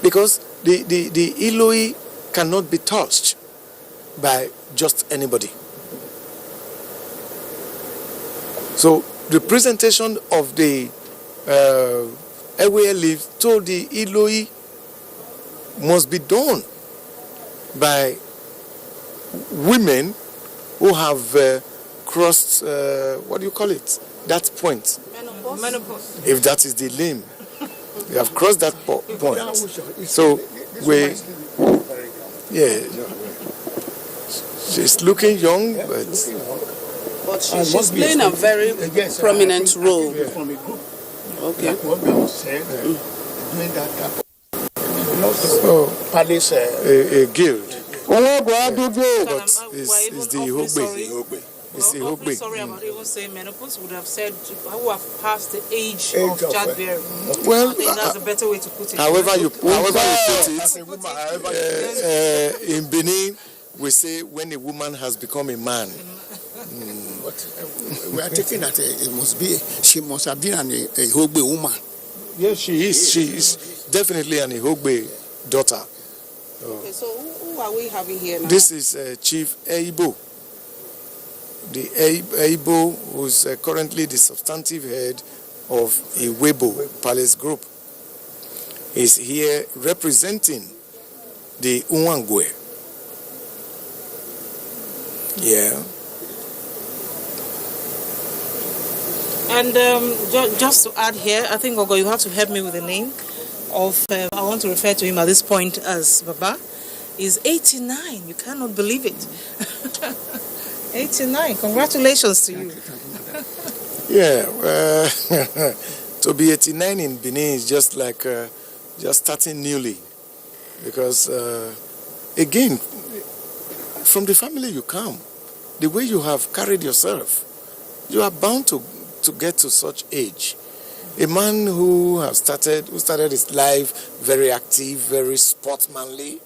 because the Iloi cannot be touched by just anybody. So the presentation of the Ewe leaves to the Iloi must be done by women who have crossed, what do you call it? That point. Menopause. If that is the limb. We have crossed that point. So she's looking young, but she's playing a very prominent role. Okay. Palace, a guild. But it's the Hogbe. It's the Hogbe. Sorry about even saying menopause. Would have said who have passed the age of childbearing. Well, I think that's a better way to put it. However you put it, in Benin, we say when a woman has become a man. We are taking that she must have been a Hogbe woman. Yes, she is. She is definitely an Ihogbe daughter. Okay, so who are we having here now? This is Chief Eibo. The Eibo, who's currently the substantive head of Iwebo Palace Group, is here representing the Uwangwe. Yeah. And just to add here, I think, Ogo, you have to help me with the name of, I want to refer to him at this point as Baba, is 89. You cannot believe it. 89. Congratulations to you. Yeah. To be 89 in Benin is just like just starting newly. Because, again, from the family you come, the way you have carried yourself, you are bound to get to such age. A man who started his life very active, very sportsmanly,